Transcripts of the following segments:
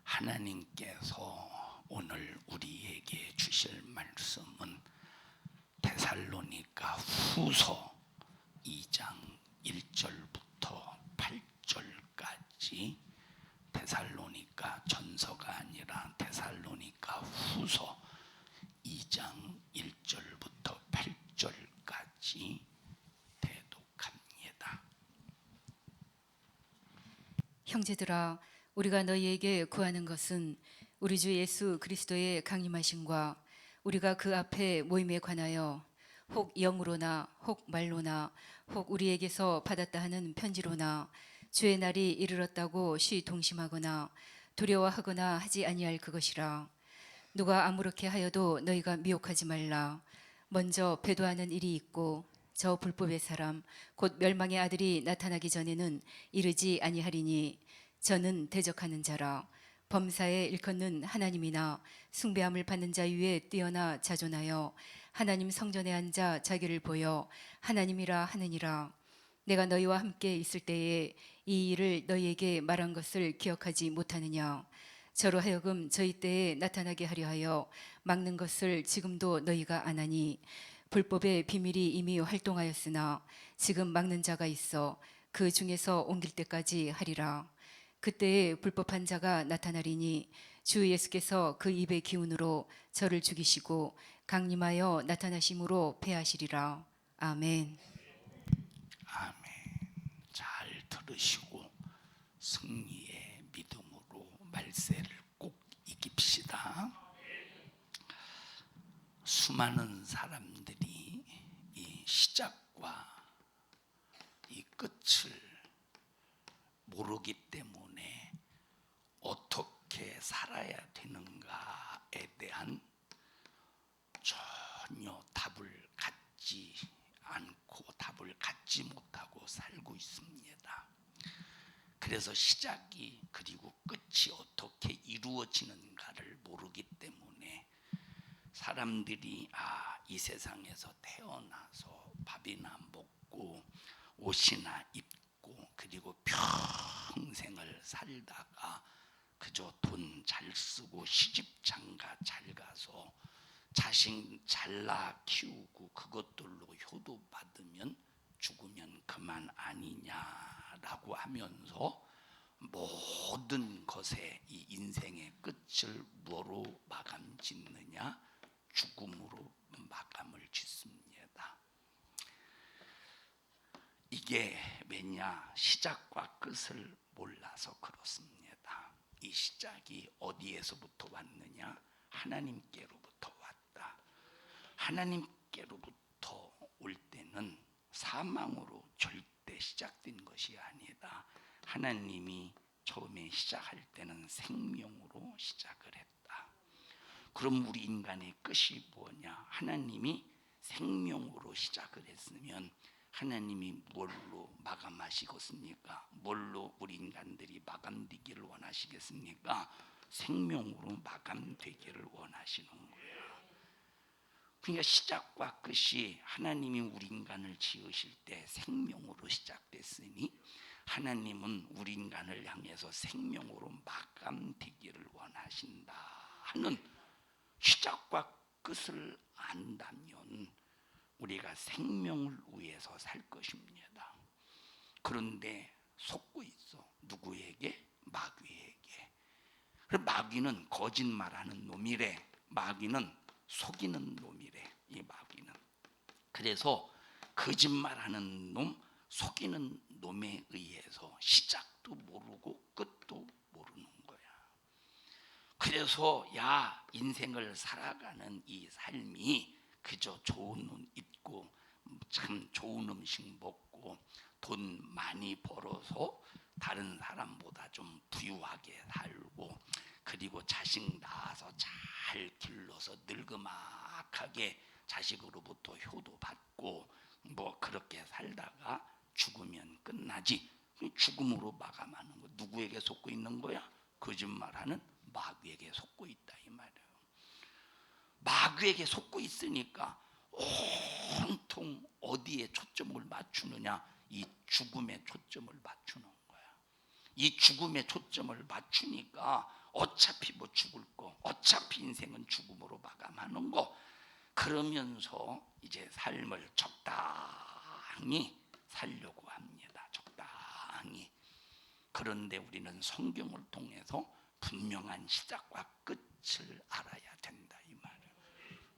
하나님께서 오늘 우리에게 주실 말씀은 데살로니가 후서 2장 1절부터 8절까지, 데살로니가 전서가 아니라 데살로니가 후서 2장 1절부터 8절까지 대독합니다. 형제들아, 우리가 너희에게 구하는 것은 우리 주 예수 그리스도의 강림하심과 우리가 그 앞에 모임에 관하여 혹 영으로나 혹 말로나 혹 우리에게서 받았다 하는 편지로나 주의 날이 이르렀다고 시동심하거나 두려워하거나 하지 아니할 그것이라. 누가 아무렇게 하여도 너희가 미혹하지 말라. 먼저 배도하는 일이 있고 저 불법의 사람 곧 멸망의 아들이 나타나기 전에는 이르지 아니하리니 저는 대적하는 자라. 범사에 일컫는 하나님이나 숭배함을 받는 자 위에 뛰어나 자존하여 하나님 성전에 앉아 자기를 보여 하나님이라 하느니라. 내가 너희와 함께 있을 때에 이 일을 너희에게 말한 것을 기억하지 못하느냐. 저로 하여금 저희 때에 나타나게 하려 하여 막는 것을 지금도 너희가 안 하니, 불법의 비밀이 이미 활동하였으나 지금 막는 자가 있어 그 중에서 옮길 때까지 하리라. 그때에 불법한 자가 나타나리니 주 예수께서 그 입의 기운으로 저를 죽이시고 강림하여 나타나심으로 패하시리라. 아멘. 아멘. 잘 들으시고 승리의 믿음으로 말세를 꼭 이깁시다. 수많은 사람들이 이 시작과 이 끝을 모르기 때문에 어떻게 살아야 되는가에 대한 전혀 답을 갖지 않고 답을 갖지 못하고 살고 있습니다. 그래서 시작이 그리고 끝이 어떻게 이루어지는가를 모르기 때문에 사람들이 이 세상에서 태어나서 밥이나 먹고 옷이나 입고 그리고 평생을 살다가 그저 돈 잘 쓰고 시집 장가 잘 가서 자식 잘나 키우고 그것들로 효도 받으면 죽으면 그만 아니냐라고 하면서 모든 것에 이 인생의 끝을 뭐로 마감 짓느냐? 죽음으로 마감을 짓습니다. 이게 왜냐? 시작과 끝을 몰라서 그렇습니다. 이 시작이 어디에서부터 왔느냐? 하나님께로부터 왔다. 하나님께로부터 올 때는 사망으로 절대 시작된 것이 아니다. 하나님이 처음에 시작할 때는 생명으로 시작을 했다. 그럼 우리 인간의 끝이 뭐냐? 하나님이 생명으로 시작을 했으면 하나님이 뭘로 마감하시겠습니까? 뭘로 우리 인간들이 마감되기를 원하시겠습니까? 생명으로 마감되기를 원하시는 거예요. 그러니까 시작과 끝이 하나님이 우리 인간을 지으실 때 생명으로 시작됐으니 하나님은 우리 인간을 향해서 생명으로 마감되기를 원하신다 하는 시작과 끝을 안다면 우리가 생명을 위해서 살 것입니다. 그런데 속고 있어. 누구에게? 마귀에게. 마귀는 거짓말하는 놈이래. 마귀는 속이는 놈이래. 이 마귀는. 그래서 거짓말하는 놈, 속이는 놈에 의해서 시작도 모르고 끝도 모르는 거야. 그래서 인생을 살아가는 이 삶이 그저 좋은 옷 입고 참 좋은 음식 먹고 돈 많이 벌어서 다른 사람보다 좀 부유하게 살고 그리고 자식 낳아서 잘 길러서 늙그막하게 자식으로부터 효도받고 그렇게 살다가 죽으면 끝나지. 죽음으로 마감하는 거. 누구에게 속고 있는 거야? 거짓말하는 마귀에게 속고 있다 이 말이에요. 마귀에게 속고 있으니까 온통 어디에 초점을 맞추느냐? 이 죽음에 초점을 맞추는 거야. 이 죽음에 초점을 맞추니까 어차피 뭐 죽을 거, 어차피 인생은 죽음으로 마감하는 거, 그러면서 이제 삶을 적당히 살려고 합니다. 적당히. 그런데 우리는 성경을 통해서 분명한 시작과 끝을 알아야 된다 이 말이에요.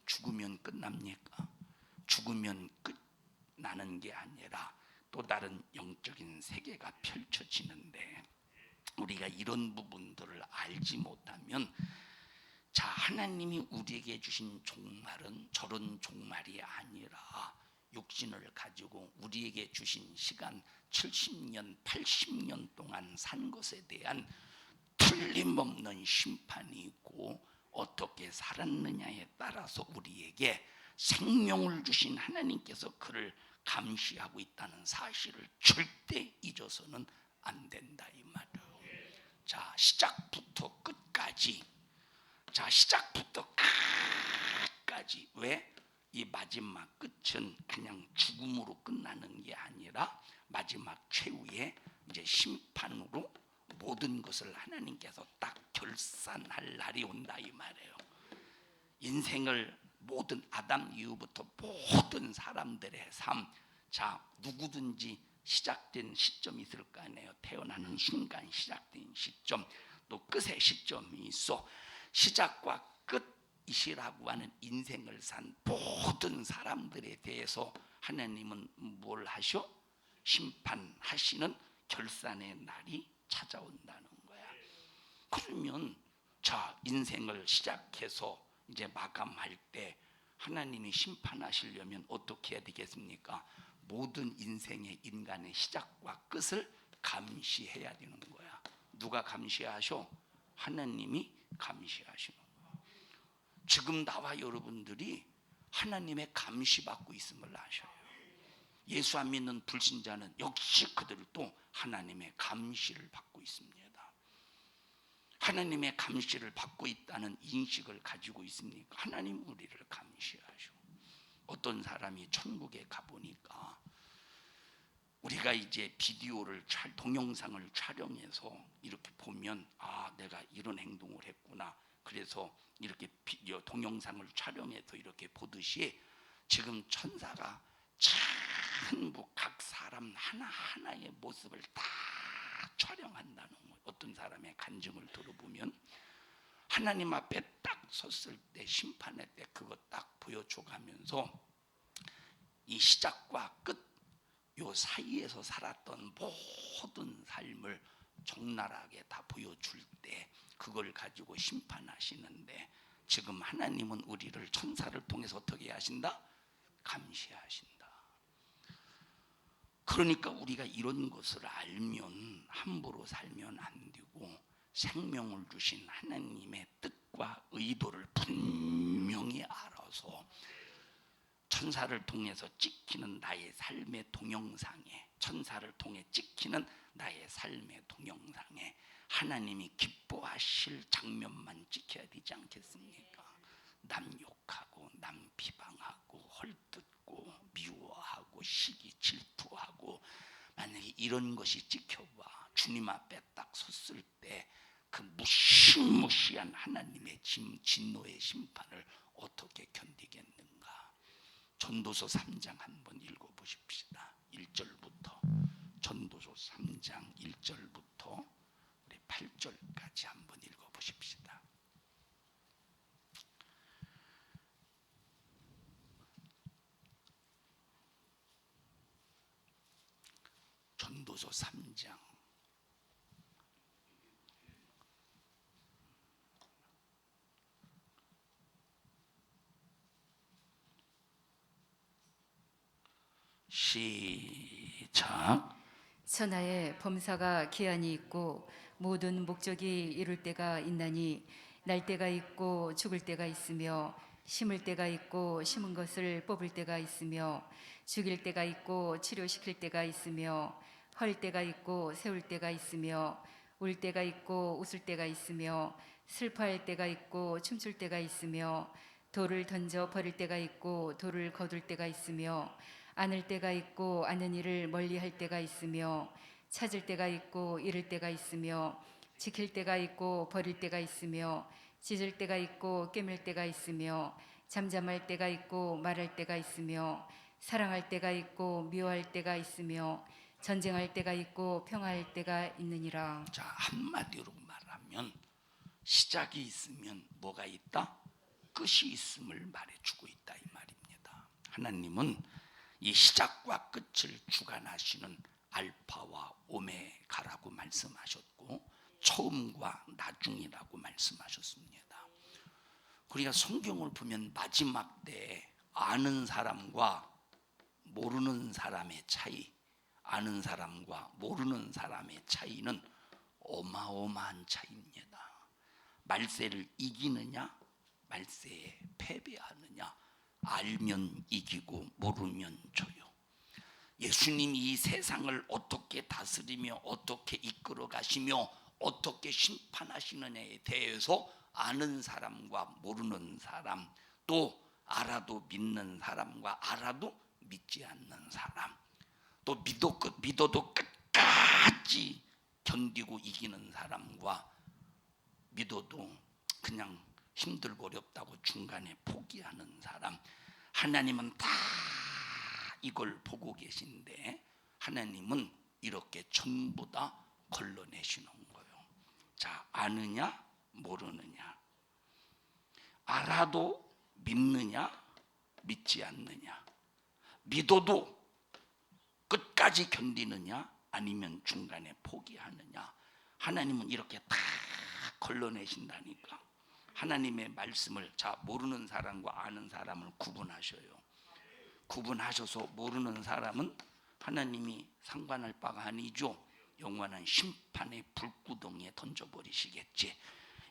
죽으면 끝납니까? 죽으면 끝나는 게 아니라 또 다른 영적인 세계가 펼쳐지는데, 우리가 이런 부분들을 알지 못하면, 자, 하나님이 우리에게 주신 종말은 저런 종말이 아니라 육신을 가지고 우리에게 주신 시간 70년, 80년 동안 산 것에 대한 틀림없는 심판이 있고, 어떻게 살았느냐에 따라서 우리에게 생명을 주신 하나님께서 그를 감시하고 있다는 사실을 절대 잊어서는 안 된다 이 말이에요. 자, 시작부터 끝까지, 자, 시작부터 끝까지. 왜? 이 마지막 끝은 그냥 죽음으로 끝나는 게 아니라 마지막 최후의 이제 심판으로 모든 것을 하나님께서 딱 결산할 날이 온다 이 말이에요. 인생을 모든 아담 이후부터 모든 사람들의 삶, 자, 누구든지 시작된 시점이 있을 거 아니에요. 태어나는 순간 시작된 시점, 또 끝의 시점이 있어. 시작과 끝이시라고 하는 인생을 산 모든 사람들에 대해서 하나님은 뭘 하셔? 심판하시는 결산의 날이 찾아온다는 거야. 그러면 자, 인생을 시작해서 이제 마감할 때 하나님이 심판하시려면 어떻게 해야 되겠습니까? 모든 인생의 인간의 시작과 끝을 감시해야 되는 거야. 누가 감시하셔? 하나님이 감시하시는 거야. 지금 나와 여러분들이 하나님의 감시받고 있음을 아셔요. 예수 안 믿는 불신자는 역시 그들도 하나님의 감시를 받고 있습니다. 하나님의 감시를 받고 있다는 인식을 가지고 있습니까? 하나님 우리를 감시하셔. 어떤 사람이 천국에 가보니까 우리가 이제 비디오를 동영상을 촬영해서 이렇게 보면, 아, 내가 이런 행동을 했구나. 그래서 이렇게 동영상을 촬영해서 이렇게 보듯이 지금 천사가 전부 각 사람 하나하나의 모습을 다 촬영한다는 거예요. 어떤 사람의 간증을 들어보면 하나님 앞에 딱 섰을 때, 심판의 때 그거 딱 보여줘가면서 이 시작과 끝, 요 사이에서 살았던 모든 삶을 적나라하게 다 보여줄 때 그걸 가지고 심판하시는데, 지금 하나님은 우리를 천사를 통해서 어떻게 하신다? 감시하신다. 그러니까 우리가 이런 것을 알면 함부로 살면 안 되고, 생명을 주신 하나님의 뜻과 의도를 분명히 알아서 천사를 통해서 찍히는 나의 삶의 동영상에, 천사를 통해 찍히는 나의 삶의 동영상에 하나님이 기뻐하실 장면만 찍혀야 되지 않겠습니까? 남 욕하고 남 비방하고 헐뜯고 미워하고 시기 질투하고, 만약에 이런 것이 찍혀봐 주님 앞에 딱 섰을 때 그 무시무시한 하나님의 진노의 심판을 어떻게 견디겠는가? 전도서 3장 한번 읽어보십시다. 1절부터, 전도서 3장 1절부터 우리 8절까지 한번 읽어보십시다. 전도서 3장 시작. 천하에 범사가 기한이 있고 모든 목적이 이룰 때가 있나니, 날 때가 있고 죽을 때가 있으며, 심을 때가 있고 심은 것을 뽑을 때가 있으며, 죽일 때가 있고 치료시킬 때가 있으며, 헐 때가 있고 세울 때가 있으며, 울 때가 있고 웃을 때가 있으며, 슬퍼할 때가 있고 춤출 때가 있으며, 돌을 던져 버릴 때가 있고 돌을 거둘 때가 있으며, 안을 때가 있고 아는 일을 멀리할 때가 있으며, 찾을 때가 있고 잃을 때가 있으며, 지킬 때가 있고 버릴 때가 있으며 찢을 때가 있고 꿰맬 때가 있으며 잠잠할 때가 있고 말할 때가 있으며 사랑할 때가 있고 미워할 때가 있으며 전쟁할 때가 있고 평화할 때가 있느니라. 자, 한마디로 말하면 시작이 있으면 뭐가 있다? 끝이 있음을 말해주고 있다 이 말입니다. 하나님은 이 시작과 끝을 주관하시는 알파와 오메가라고 말씀하셨고 처음과 나중이라고 말씀하셨습니다. 우리가 성경을 보면 마지막 때에 아는 사람과 모르는 사람의 차이, 아는 사람과 모르는 사람의 차이는 어마어마한 차이입니다. 말세를 이기느냐, 말세에 패배하느냐, 알면 이기고 모르면 져요. 예수님이 이 세상을 어떻게 다스리며 어떻게 이끌어 가시며 어떻게 심판하시느냐에 대해서 아는 사람과 모르는 사람, 또 알아도 믿는 사람과 알아도 믿지 않는 사람, 또 믿어도 끝까지 견디고 이기는 사람과 믿어도 그냥 힘들고 어렵다고 중간에 포기하는 사람, 하나님은 다 이걸 보고 계신데 하나님은 이렇게 전부 다 걸러내시는 거예요. 자, 아느냐 모르느냐, 알아도 믿느냐 믿지 않느냐, 믿어도 끝까지 견디느냐 아니면 중간에 포기하느냐, 하나님은 이렇게 다 걸러내신다니까. 하나님의 말씀을 자 모르는 사람과 아는 사람을 구분하셔요. 구분하셔서 모르는 사람은 하나님이 상관할 바가 아니죠. 영원한 심판의 불구덩이에 던져버리시겠지.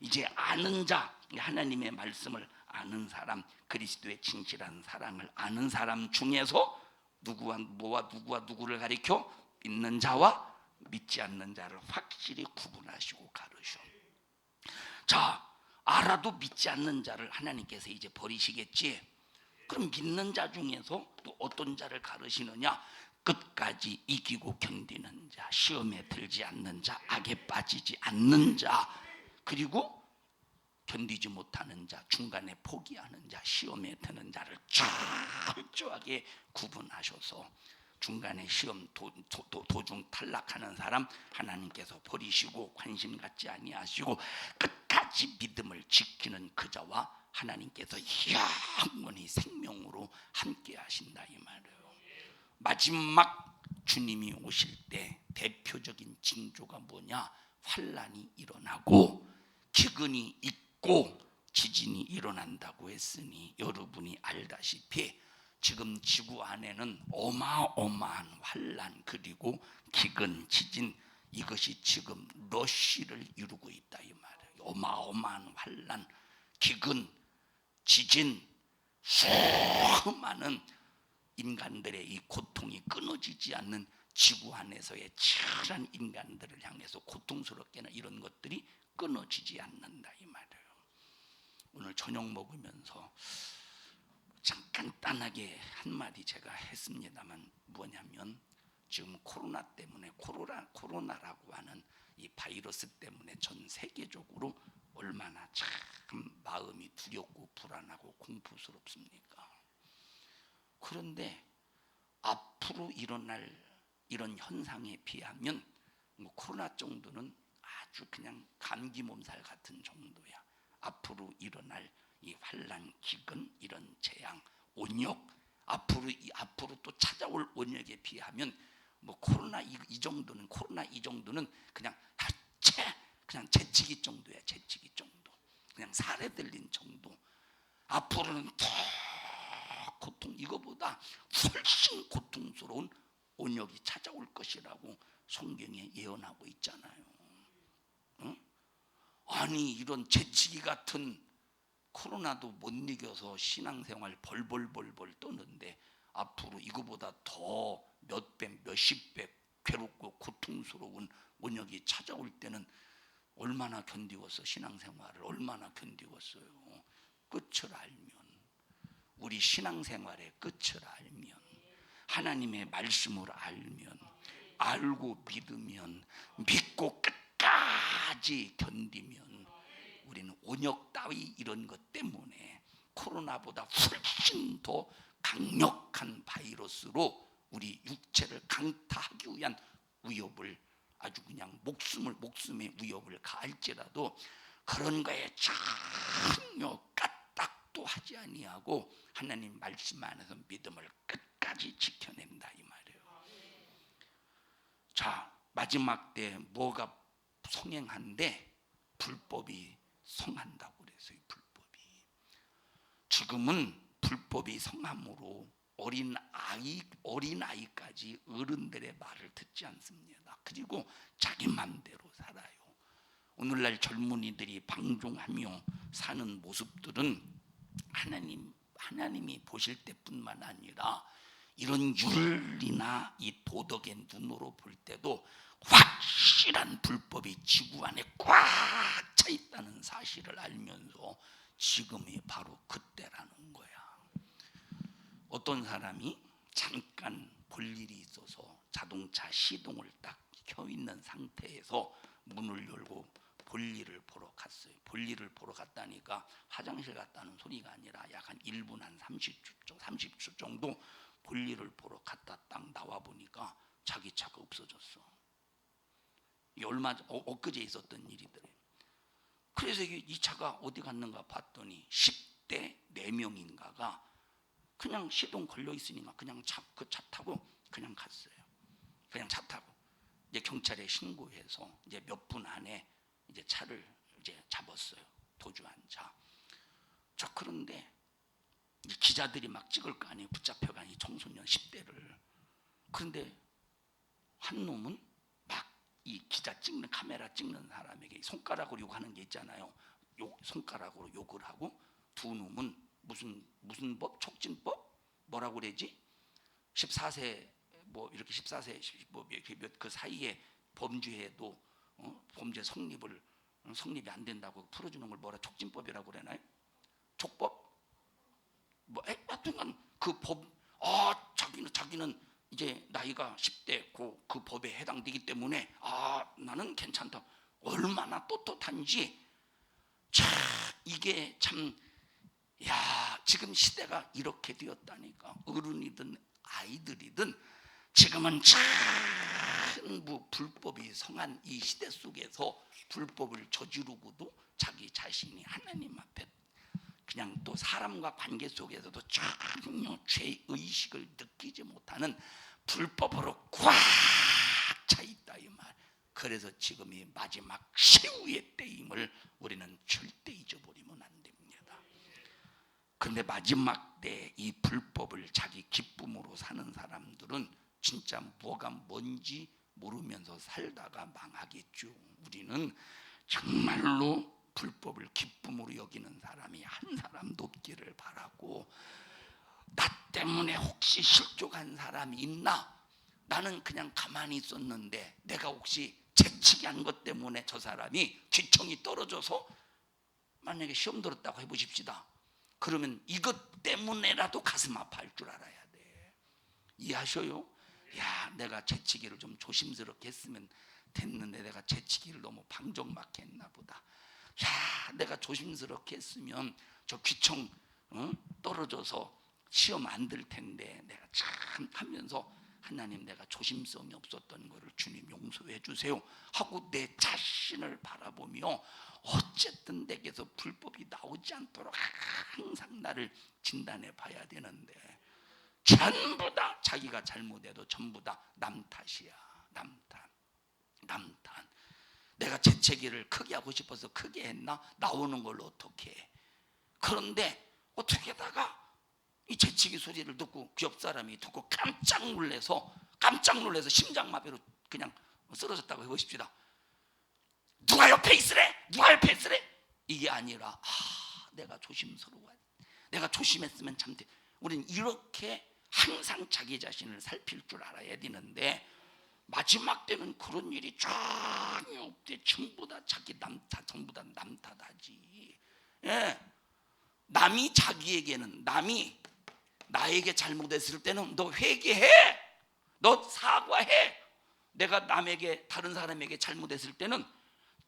이제 아는 자, 하나님의 말씀을 아는 사람, 그리스도의 진실한 사랑을 아는 사람 중에서 누구와 누구를 가리켜? 믿는 자와 믿지 않는 자를 확실히 구분하시고 가르셔. 자, 알아도 믿지 않는 자를 하나님께서 이제 버리시겠지. 그럼 믿는 자 중에서 또 어떤 자를 가르시느냐? 끝까지 이기고 견디는 자, 시험에 들지 않는 자, 악에 빠지지 않는 자, 그리고 견디지 못하는 자, 중간에 포기하는 자, 시험에 드는 자를 철저하게 구분하셔서 중간에 시험 도중 탈락하는 사람 하나님께서 버리시고 관심 갖지 아니하시고 끝까지 믿음을 지키는 그 자와 하나님께서 영원히 생명으로 함께 하신다 이 말이에요. 마지막 주님이 오실 때 대표적인 징조가 뭐냐? 환란이 일어나고 기근이 있고 지진이 일어난다고 했으니 여러분이 알다시피 지금 지구 안에는 어마어마한 환란 그리고 기근, 지진, 이것이 지금 러쉬를 이루고 있다 이 말이에요. 어마어마한 환란, 기근, 지진, 수많은 인간들의 이 고통이 끊어지지 않는 지구 안에서의 치열한 인간들을 향해서 고통스럽게는 이런 것들이 끊어지지 않는다 이 말이에요. 오늘 저녁 먹으면서 잠깐 간단하게 한마디 제가 했습니다만 뭐냐면 지금 코로나 때문에 코로나라고 하는 이 바이러스 때문에 전 세계적으로 얼마나 참 마음이 두렵고 불안하고 공포스럽습니까? 그런데 앞으로 일어날 이런 현상에 비하면 뭐 코로나 정도는 아주 그냥 감기 몸살 같은 정도야. 앞으로 일어날 이 환란, 기근, 이런 재앙, 온역, 앞으로 또 찾아올 온역에 비하면 뭐 코로나 이 정도는 그냥 그냥 재치기 정도야. 재치기 정도. 그냥 살에 들린 정도. 앞으로는 더 고통, 이거보다 훨씬 고통스러운 온역이 찾아올 것이라고 성경에 예언하고 있잖아요. 응? 아니 이런 재치기 같은 코로나도 못 이겨서 신앙생활 벌벌 떠는데 앞으로 이거보다 더 몇 배, 몇십 배 괴롭고 고통스러운 온역이 찾아올 때는 얼마나 견디웠어. 신앙생활을 얼마나 견디웠어요. 끝을 알면, 우리 신앙생활의 끝을 알면, 하나님의 말씀을 알면, 알고 믿으면, 믿고 끝까지 끝까지 견디면 우리는 온역 따위 이런 것 때문에 코로나보다 훨씬 더 강력한 바이러스로 우리 육체를 강타하기 위한 위협을 아주 그냥 목숨의 위협을 가할지라도 그런 거에 전혀 까딱도 하지 아니하고 하나님 말씀 안에서 믿음을 끝까지 지켜낸다 이 말이에요. 자, 마지막 때 뭐가 성행한데 불법이 성한다고 그래서요. 불법이 지금은 불법이 성함으로 어린아이까지 어른들의 말을 듣지 않습니다. 그리고 자기 맘대로 살아요. 오늘날 젊은이들이 방종하며 사는 모습들은 하나님이 보실 때뿐만 아니라 이런 윤리나 이 도덕의 눈으로 볼 때도 확실한 불법이 지구 안에 꽉 차 있다는 사실을 알면서 지금이 바로 그때라는 거야. 어떤 사람이 잠깐 볼 일이 있어서 자동차 시동을 딱 켜 있는 상태에서 문을 열고 볼일을 보러 갔어요. 볼일을 보러 갔다니까 화장실 갔다는 소리가 아니라 약 한 1분 한 30초 정도 볼일을 보러 갔다 딱 나와 보니까 자기 차가 없어졌어. 엊그제 있었던 일이더래요. 그래서 이 차가 어디 갔는가 봤더니 10대 4명인가가 그냥 시동 걸려 있으니까 그냥 그 차 타고 그냥 갔어요. 그냥 차 타고 이제 경찰에 신고해서 이제 몇 분 안에 이제 차를 이제 잡았어요. 도주한 차. 저 그런데 기자들이 막 찍을 거 아니에요. 붙잡혀가니 청소년 10대를. 그런데 한 놈은 막 이 기자 찍는 카메라 찍는 사람에게 손가락으로 욕하는 게 있잖아요. 손가락으로 욕을 하고 두 놈은 무슨 법? 촉진법? 뭐라고 그러지? 14세 뭐 이렇게 14세 뭐 그 사이에 범죄해도 범죄 성립이 안 된다고 풀어주는 걸 뭐라 촉진법이라고 그러나요? 촉법? 뭐 하여튼간 그 법 자기는 이제 나이가 10대 그 법에 해당되기 때문에 나는 괜찮다. 얼마나 떳떳한지. 자, 이게 참 지금 시대가 이렇게 되었다니까. 어른이든 아이들이든 지금은 전부 불법이 성한 이 시대 속에서 불법을 저지르고도 자기 자신이 하나님 앞에 그냥 또 사람과 관계 속에서도 전혀 죄의식을 느끼지 못하는 불법으로 꽉 차 있다 이 말. 그래서 지금이 마지막 최후의 때임을 우리는 절대 잊어버리면 안 됩니다. 그런데 마지막 때 이 불법을 자기 기쁨으로 사는 사람들은 진짜 뭐가 뭔지 모르면서 살다가 망하겠죠. 우리는 정말로 불법을 기쁨으로 여기는 사람이 한 사람도 없기를 바라고, 나 때문에 혹시 실족한 사람이 있나? 나는 그냥 가만히 있었는데 내가 혹시 재치기 한 것 때문에 저 사람이 귀청이 떨어져서 만약에 시험 들었다고 해보십시다. 그러면 이것 때문에라도 가슴 아파할 줄 알아야 돼. 이해하셔요? 내가 재치기를 좀 조심스럽게 했으면 됐는데 내가 재치기를 너무 방정맞게 했나 보다. 내가 조심스럽게 했으면 저 귀청 떨어져서 시험 안 들 텐데 내가 참 하면서 하나님 내가 조심성이 없었던 거를 주님 용서해 주세요 하고 내 자신을 바라보며 어쨌든 내게서 불법이 나오지 않도록 항상 나를 진단해 봐야 되는데 전부 다 자기가 잘못해도 전부 다 남 탓이야. 남탓. 내가 재채기를 크게 하고 싶어서 크게 했나? 나오는 걸 어떻게 해? 그런데 어떻게다가 이 재치기 소리를 듣고 그 옆 사람이 듣고 깜짝 놀라서 심장마비로 그냥 쓰러졌다고 해보십시다. 누가 옆에 있으래? 이게 아니라 내가 조심스러워. 내가 조심했으면 참 돼. 우리는 이렇게 항상 자기 자신을 살필 줄 알아야 되는데 마지막 때는 그런 일이 전혀 없대. 전부 다 자기 전부 다 남탓하지. 남이 자기에게는, 남이 나에게 잘못했을 때는 너 회개해, 너 사과해. 내가 남에게, 다른 사람에게 잘못했을 때는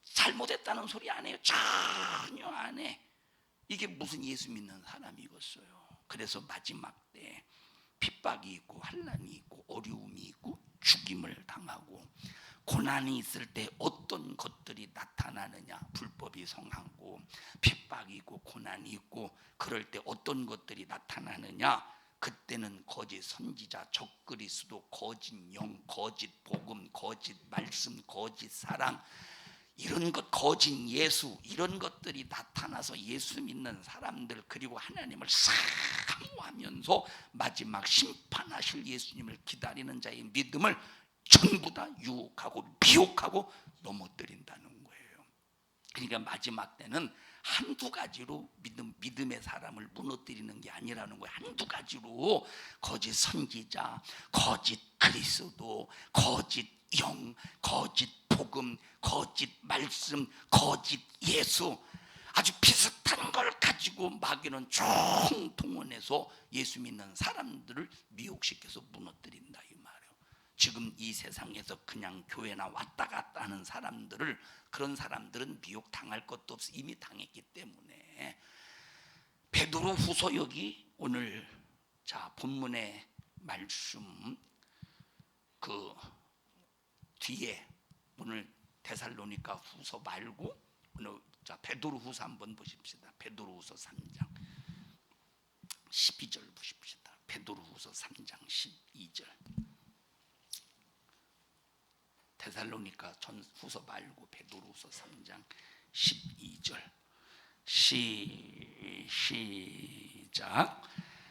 잘못했다는 소리 안 해요. 전혀 안 해. 이게 무슨 예수 믿는 사람이겠어요. 그래서 마지막 때 핍박이 있고 환난이 있고 어려움이 있고 죽임을 당하고 고난이 있을 때 어떤 것들이 나타나느냐. 불법이 성하고 핍박이 있고 고난이 있고 그럴 때 어떤 것들이 나타나느냐. 그때는 거짓 선지자, 적그리스도, 거짓 영, 거짓 복음, 거짓 말씀, 거짓 사랑, 이런 것, 거짓 예수, 이런 것들이 나타나서 예수 믿는 사람들 그리고 하나님을 사모하면서 마지막 심판하실 예수님을 기다리는 자의 믿음을 전부 다 유혹하고 미혹하고 넘어뜨린다는 거예요. 그러니까 마지막 때는 한두 가지로 믿음의 사람을 무너뜨리는 게 아니라는 거예요. 한두 가지로 거짓 선지자, 거짓 그리스도, 거짓 영, 거짓 복음, 거짓 말씀, 거짓 예수, 아주 비슷한 걸 가지고 마귀는 총동원해서 예수 믿는 사람들을 미혹시켜서 무너뜨린다 이 말이에요. 지금 이 세상에서 그냥 교회나 왔다 갔다 하는 사람들을, 그런 사람들은 미혹 당할 것도 없어. 이미 당했기 때문에. 베드로 후서 여기 오늘 자 본문의 말씀 그 뒤에 오늘 데살로니가 후서 말고 오늘 자 베드로 후서 한번 보십시다. 베드로 후서 3장 12절 보십시다. 베드로 후서 3장 12절. 데살로니가 전 후서 말고 베드로후서 3장 12절 시작.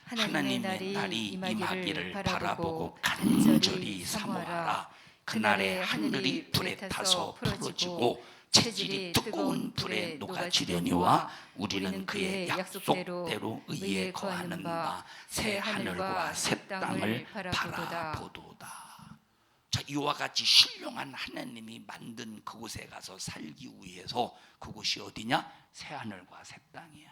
하나님의 날이 임하기를 바라보고 간절히 사모하라. 그날에 하늘이 불에 타서 풀어지고 체질이 뜨거운 불에 녹아지려니와 우리는 그의 약속대로 의에 거하는 바 새 하늘과 새 땅을 바라보도다. 자, 이와 같이 신령한 하나님이 만든 그곳에 가서 살기 위해서, 그곳이 어디냐? 새하늘과 새 땅이야.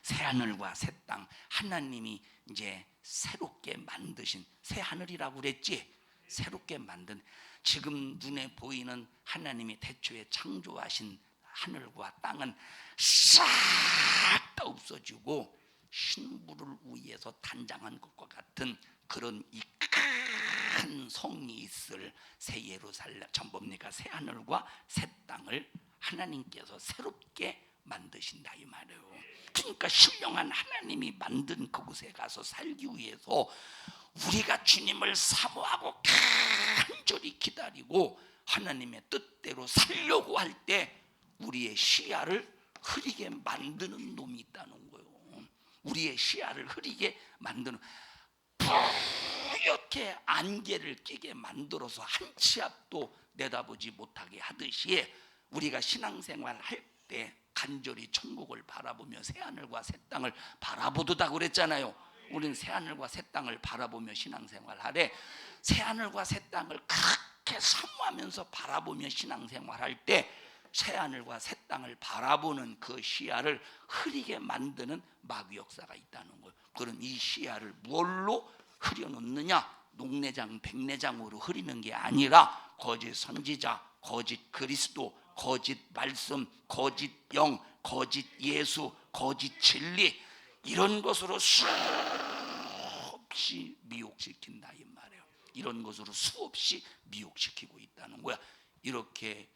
새하늘과 새 땅, 하나님이 이제 새롭게 만드신 새하늘이라고 그랬지? 새롭게 만든, 지금 눈에 보이는 하나님이 태초에 창조하신 하늘과 땅은 싹 다 없어지고 신부를 위해서 단장한 것과 같은 그런 이 큰 성이 있을 새 예루살렘, 전봅니까? 새 하늘과 새 땅을 하나님께서 새롭게 만드신다 이 말이에요. 그러니까 신령한 하나님이 만든 그곳에 가서 살기 위해서 우리가 주님을 사모하고 간절히 기다리고 하나님의 뜻대로 살려고 할 때 우리의 시야를 흐리게 만드는 놈이 있다는 거예요. 우리의 시야를 흐리게 만드는, 이렇게 안개를 끼게 만들어서 한 치 앞도 내다보지 못하게 하듯이 우리가 신앙생활 할 때 간절히 천국을 바라보며 새하늘과 새 땅을 바라보도다 그랬잖아요. 우리는 새하늘과 새 땅을 바라보며 신앙생활 하래. 새하늘과 새 땅을 그렇게 사모하면서 바라보며 신앙생활 할 때 새하늘과 새 땅을 바라보는 그 시야를 흐리게 만드는 마귀 역사가 있다는 거예요. 그럼 이 시야를 뭘로 흐려놓느냐? 녹내장, 백내장으로 흐리는 게 아니라 거짓 선지자, 거짓 그리스도, 거짓 말씀, 거짓 영, 거짓 예수, 거짓 진리, 이런 것으로 수없이 미혹시킨다 이 말이에요. 이런 것으로 수없이 미혹시키고 있다는 거야. 이렇게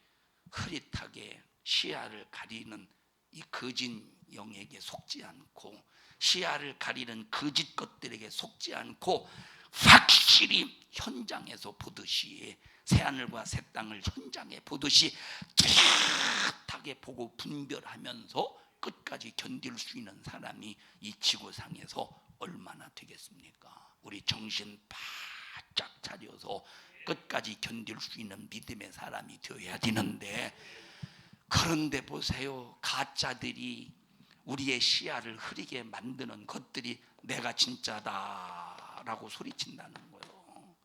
흐릿하게 시야를 가리는 이 거짓 영에게 속지 않고, 시야를 가리는 거짓 것들에게 속지 않고 확실히 현장에서 보듯이, 새하늘과 새 땅을 현장에 보듯이 뚜렷하게 보고 분별하면서 끝까지 견딜 수 있는 사람이 이 지구상에서 얼마나 되겠습니까? 우리 정신 바짝 차려서 끝까지 견딜 수 있는 믿음의 사람이 되어야 되는데, 그런데 보세요, 가짜들이 우리의 시야를 흐리게 만드는 것들이 내가 진짜다라고 소리친다는 거예요.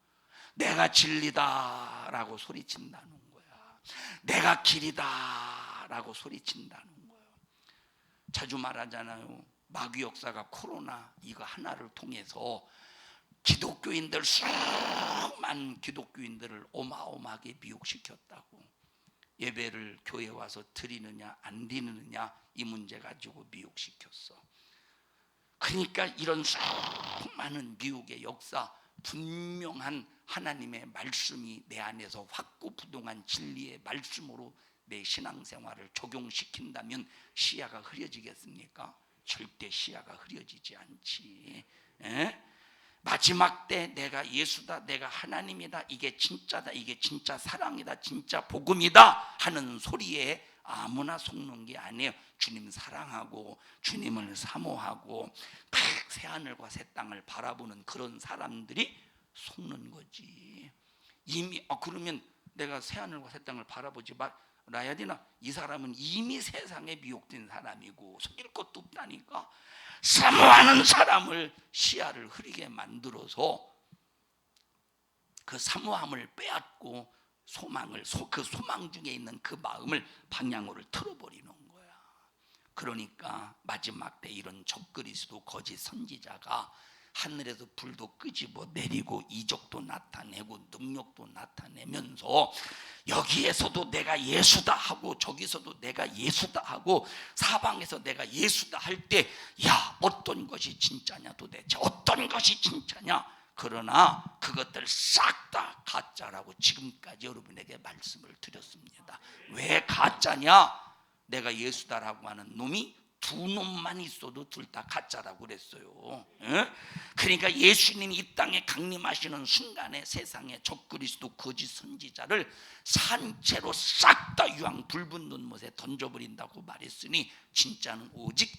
내가 진리다라고 소리친다는 거야. 내가 길이다라고 소리친다는 거예요. 자주 말하잖아요. 마귀 역사가 코로나 이거 하나를 통해서 기독교인들, 수많은 기독교인들을 어마어마하게 미혹시켰다고. 예배를 교회 와서 드리느냐 안 드리느냐 이 문제 가지고 미혹시켰어. 그러니까 이런 수많은 미혹의 역사, 분명한 하나님의 말씀이 내 안에서 확고부동한 진리의 말씀으로 내 신앙생활을 적용시킨다면 시야가 흐려지겠습니까? 절대 시야가 흐려지지 않지. 에? 마지막 때 내가 예수다, 내가 하나님이다, 이게 진짜다, 이게 진짜 사랑이다, 진짜 복음이다 하는 소리에 아무나 속는 게 아니에요. 주님 사랑하고 주님을 사모하고 새하늘과 새 땅을 바라보는 그런 사람들이 속는 거지. 이미 그러면 내가 새하늘과 새 땅을 바라보지 말아야 되나? 이 사람은 이미 세상에 미혹된 사람이고 속일 것도 없다니까. 사모하는 사람을 시야를 흐리게 만들어서 그 사모함을 빼앗고 그 소망 중에 있는 그 마음을 방향으로 틀어버리는 거야. 그러니까 마지막 때 이런 적그리스도 거짓 선지자가 하늘에서 불도 끄집어 내리고 이적도 나타내고 능력도 나타내면서 여기에서도 내가 예수다 하고 저기서도 내가 예수다 하고 사방에서 내가 예수다 할 때 야, 어떤 것이 진짜냐, 도대체 어떤 것이 진짜냐. 그러나 그것들 싹 다 가짜라고 지금까지 여러분에게 말씀을 드렸습니다. 왜 가짜냐? 내가 예수다라고 하는 놈이 두 놈만 있어도 둘 다 가짜라고 그랬어요. 그러니까 예수님이 이 땅에 강림하시는 순간에 세상에 적그리스도 거짓 선지자를 산채로 싹 다 유황 불붙는 못에 던져버린다고 말했으니 진짜는 오직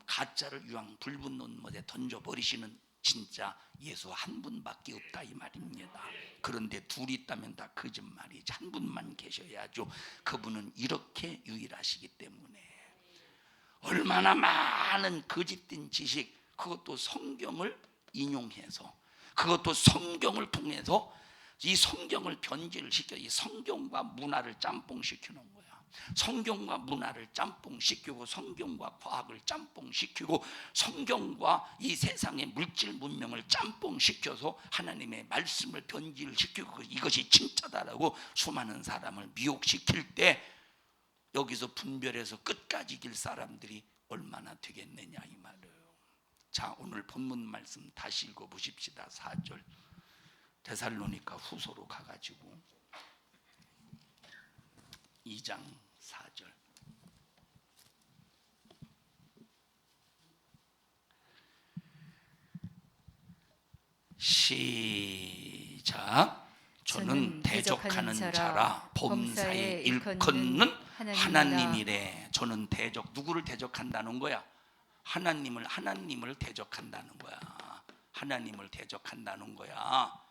가짜를 유황 불붙는 못에 던져버리시는 진짜 예수 한 분밖에 없다 이 말입니다. 그런데 둘이 있다면 다 거짓말이지. 한 분만 계셔야죠. 그분은 이렇게 유일하시기 때문에. 얼마나 많은 거짓된 지식, 그것도 성경을 인용해서, 그것도 성경을 통해서 이 성경을 변질을 시켜 이 성경과 문화를 짬뽕시키는 거야. 성경과 문화를 짬뽕시키고 성경과 과학을 짬뽕시키고 성경과 이 세상의 물질 문명을 짬뽕시켜서 하나님의 말씀을 변질시키고 이것이 진짜다라고 수많은 사람을 미혹시킬 때 여기서 분별해서 끝까지 길 사람들이 얼마나 되겠느냐 이 말이에요. 자, 오늘 본문 말씀 다시 읽어보십시다. 4절 데살로니가 후서로 가가지고 2장 4절 시작. 저는 대적하는 자라 범사에 일컫는 하나님이래. 저는 누구를 대적한다는 거야? 하나님을 대적한다는 거야. 하나님을 대적한다는 거야.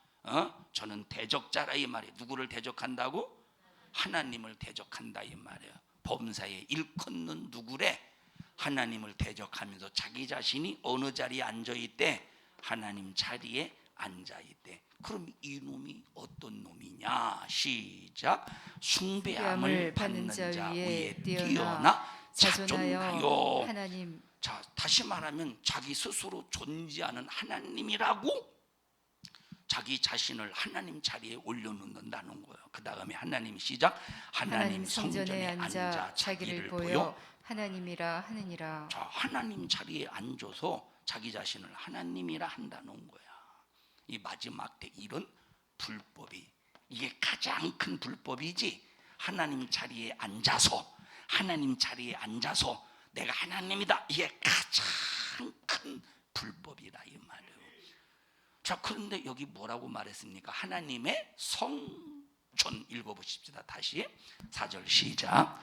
저는 대적자라 이 말이에요. 누구를 대적한다고? 하나님을 대적한다 이 말이에요. 범사에 일컫는 누구래? 하나님을 대적하면서 자기 자신이 어느 자리에 앉아있대? 하나님 자리에 앉아있대. 그럼 이 놈이 어떤 놈이냐? 시작. 숭배함을 받는 자 위에 뛰어나 자존하여. 하나님. 자, 다시 말하면 자기 스스로 존재하는 하나님이라고 자기 자신을 하나님 자리에 올려놓는다는 거예요. 그 다음에 하나님 시작. 하나님 성전에 앉아 자기를 보여 하나님이라 하느니라. 자, 하나님 자리에 앉아서 자기 자신을 하나님이라 한다는 거야. 이 마지막 때 이런 불법이, 이게 가장 큰 불법이지. 하나님 자리에 앉아서 내가 하나님이다, 이게 가장 큰 불법이라 이 말이에요. 자, 그런데 여기 뭐라고 말했습니까? 하나님의 성전 읽어보십시다. 다시 4절 시작.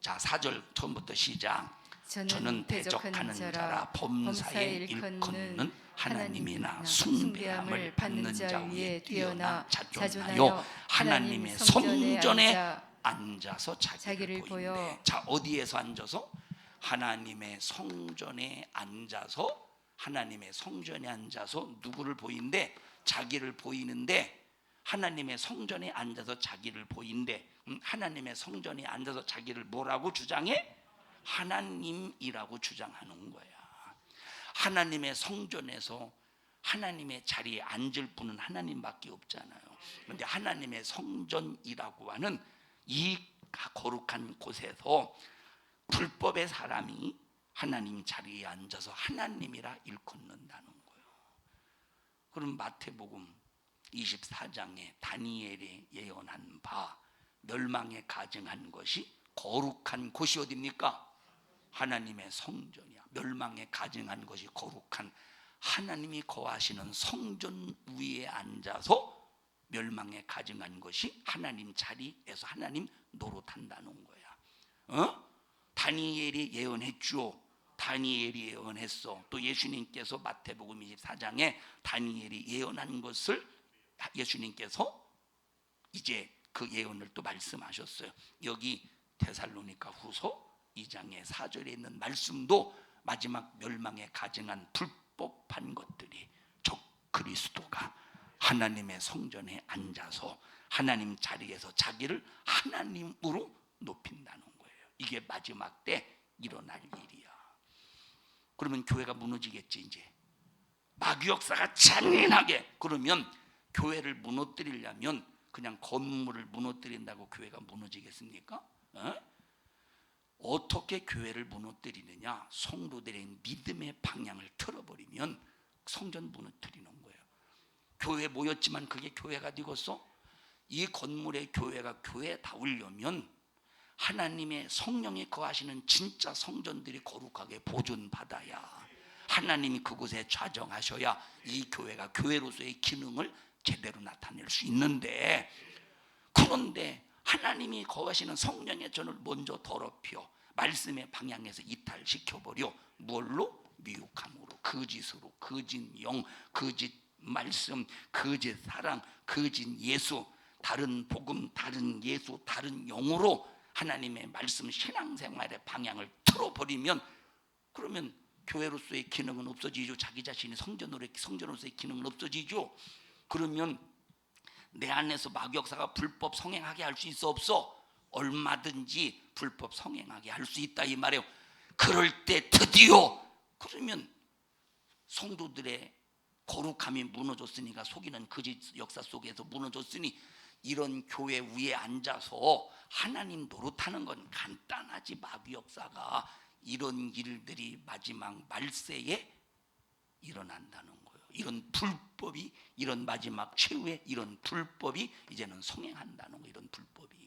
자, 4절 처음부터 시작. 저는 대적하는 자라 범사에 일컫는 하나님이나 숭배함을 받는 자 위에 뛰어나 자존하여 하나님의 성전에 앉아서 자기를 보인대. 자, 어디에서 앉아서? 하나님의 성전에 앉아서 누구를 보인대? 자기를 보이는데, 하나님의 성전에 앉아서 자기를 보인대. 하나님의 성전에 앉아서 자기를 뭐라고 주장해? 하나님이라고 주장하는 거야. 하나님의 성전에서 하나님의 자리에 앉을 분은 하나님밖에 없잖아요. 그런데 하나님의 성전이라고 하는 이 거룩한 곳에서 불법의 사람이 하나님 자리에 앉아서 하나님이라 일컫는다는 거예요. 그럼 마태복음 24장에 다니엘이 예언한 바 멸망에 가증한 것이 거룩한 곳이 어디입니까? 하나님의 성전이야. 멸망에 가증한 것이 거룩한 하나님이 거하시는 성전 위에 앉아서 멸망에 가증한 것이 하나님 자리에서 하나님 노릇한다는 거야. 다니엘이 예언했죠. 다니엘이 예언했어. 또 예수님께서 마태복음 24장에 다니엘이 예언한 것을 예수님께서 이제 그 예언을 또 말씀하셨어요. 여기 데살로니가 후서 2장의 4절에 있는 말씀도 마지막 멸망에 가증한 불법한 것들이 적 그리스도가 하나님의 성전에 앉아서 하나님 자리에서 자기를 하나님으로 높인다는 거예요. 이게 마지막 때 일어날 일이야. 그러면 교회가 무너지겠지. 이제 마귀 역사가 잔인하게, 그러면 교회를 무너뜨리려면 그냥 건물을 무너뜨린다고 교회가 무너지겠습니까? 어떻게 교회를 무너뜨리느냐? 성도들의 믿음의 방향을 틀어버리면 성전 무너뜨리는 거예요. 교회 모였지만 그게 교회가 되겠어? 이 건물의 교회가 교회다우려면 하나님의 성령이 거하시는 진짜 성전들이 거룩하게 보존받아야, 하나님이 그곳에 좌정하셔야 이 교회가 교회로서의 기능을 제대로 나타낼 수 있는데, 그런데 하나님이 거하시는 성령의 전을 먼저 더럽혀 말씀의 방향에서 이탈시켜버려. 뭘로? 미혹함으로, 거짓으로, 거짓 영, 거짓 말씀, 거짓 사랑, 거짓 예수, 다른 복음, 다른 예수, 다른 영으로 하나님의 말씀 신앙생활의 방향을 틀어버리면, 그러면 교회로서의 기능은 없어지죠. 자기 자신이 성전으로서의 기능은 없어지죠. 그러면 내 안에서 마귀 역사가 불법 성행하게 할 수 있어 없어? 얼마든지 불법 성행하게 할 수 있다 이 말이에요. 그럴 때 드디어, 그러면 성도들의 거룩함이 무너졌으니까, 속이는 거짓 역사 속에서 무너졌으니 이런 교회 위에 앉아서 하나님 노릇하는 건 간단하지. 마귀 역사가 이런 일들이 마지막 말세에 일어난다는 거예요. 이런 불법이, 이런 마지막 최후의 이런 불법이 이제는 성행한다는 거예요. 이런 불법이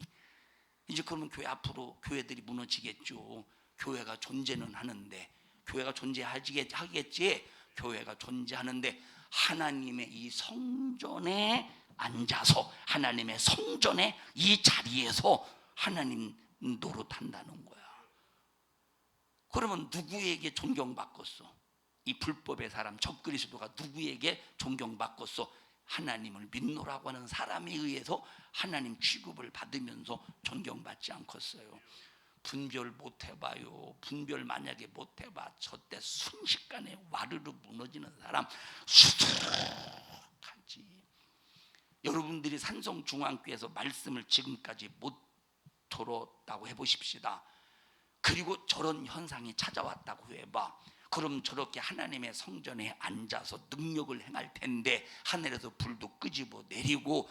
이제, 그러면 교회 앞으로 교회들이 무너지겠죠. 교회가 존재는 하는데, 교회가 존재하겠지. 교회가 존재하는데 하나님의 이 성전에 앉아서, 하나님의 성전의 이 자리에서 하나님 노릇한다는 거야. 그러면 누구에게 존경받겠어? 이 불법의 사람 적그리스도가 누구에게 존경받겠어? 하나님을 믿노라고 하는 사람에 의해서 하나님 취급을 받으면서 존경받지 않겠어요? 분별 못 해봐요. 분별 만약에 못 해봐, 저때 순식간에 와르르 무너지는 사람 수두룩하지. 여러분들이 산성중앙교회에서 말씀을 지금까지 못 들었다고 해보십시다. 그리고 저런 현상이 찾아왔다고 해봐. 그럼 저렇게 하나님의 성전에 앉아서 능력을 행할 텐데, 하늘에서 불도 끄집어 내리고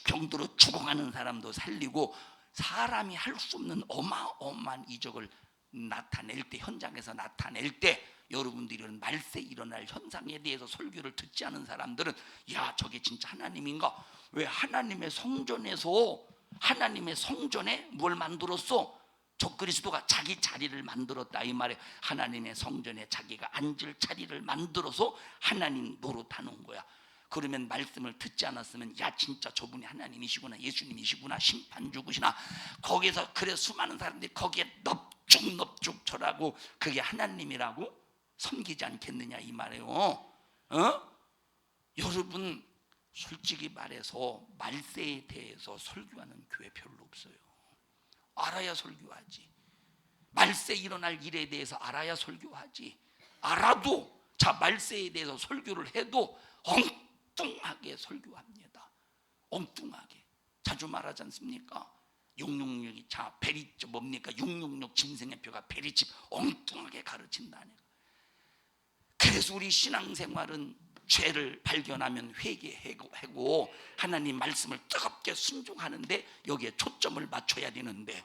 병들어 죽어가는 사람도 살리고, 사람이 할 수 없는 어마어마한 이적을 나타낼 때, 현장에서 나타낼 때, 여러분들이 이런 말세 일어날 현상에 대해서 설교를 듣지 않은 사람들은, 야, 저게 진짜 하나님인가? 왜 하나님의 성전에서, 하나님의 성전에 뭘 만들었어? 적그리스도가 자기 자리를 만들었다 이 말이에요. 하나님의 성전에 자기가 앉을 자리를 만들어서 하나님 노릇하는 거야. 그러면 말씀을 듣지 않았으면, 야, 진짜 저분이 하나님이시구나, 예수님이시구나, 심판 죽으시나, 거기서 그래 수많은 사람들이 거기에 넙죽넙죽 절하고 그게 하나님이라고 섬기지 않겠느냐 이 말이에요. 여러분, 솔직히 말해서 말세에 대해서 설교하는 교회 별로 없어요. 알아야 설교하지. 말세 일어날 일에 대해서 알아야 설교하지. 알아도, 자, 말세에 대해서 설교를 해도 엉뚱하게 설교합니다. 엉뚱하게. 자주 말하지 않습니까? 666이, 자, 베리집 뭡니까? 666 짐승의 표가 베리집 엉뚱하게 가르친다니까. 그래서 우리 신앙생활은 죄를 발견하면 회개하고 하나님 말씀을 뜨겁게 순종하는데 여기에 초점을 맞춰야 되는데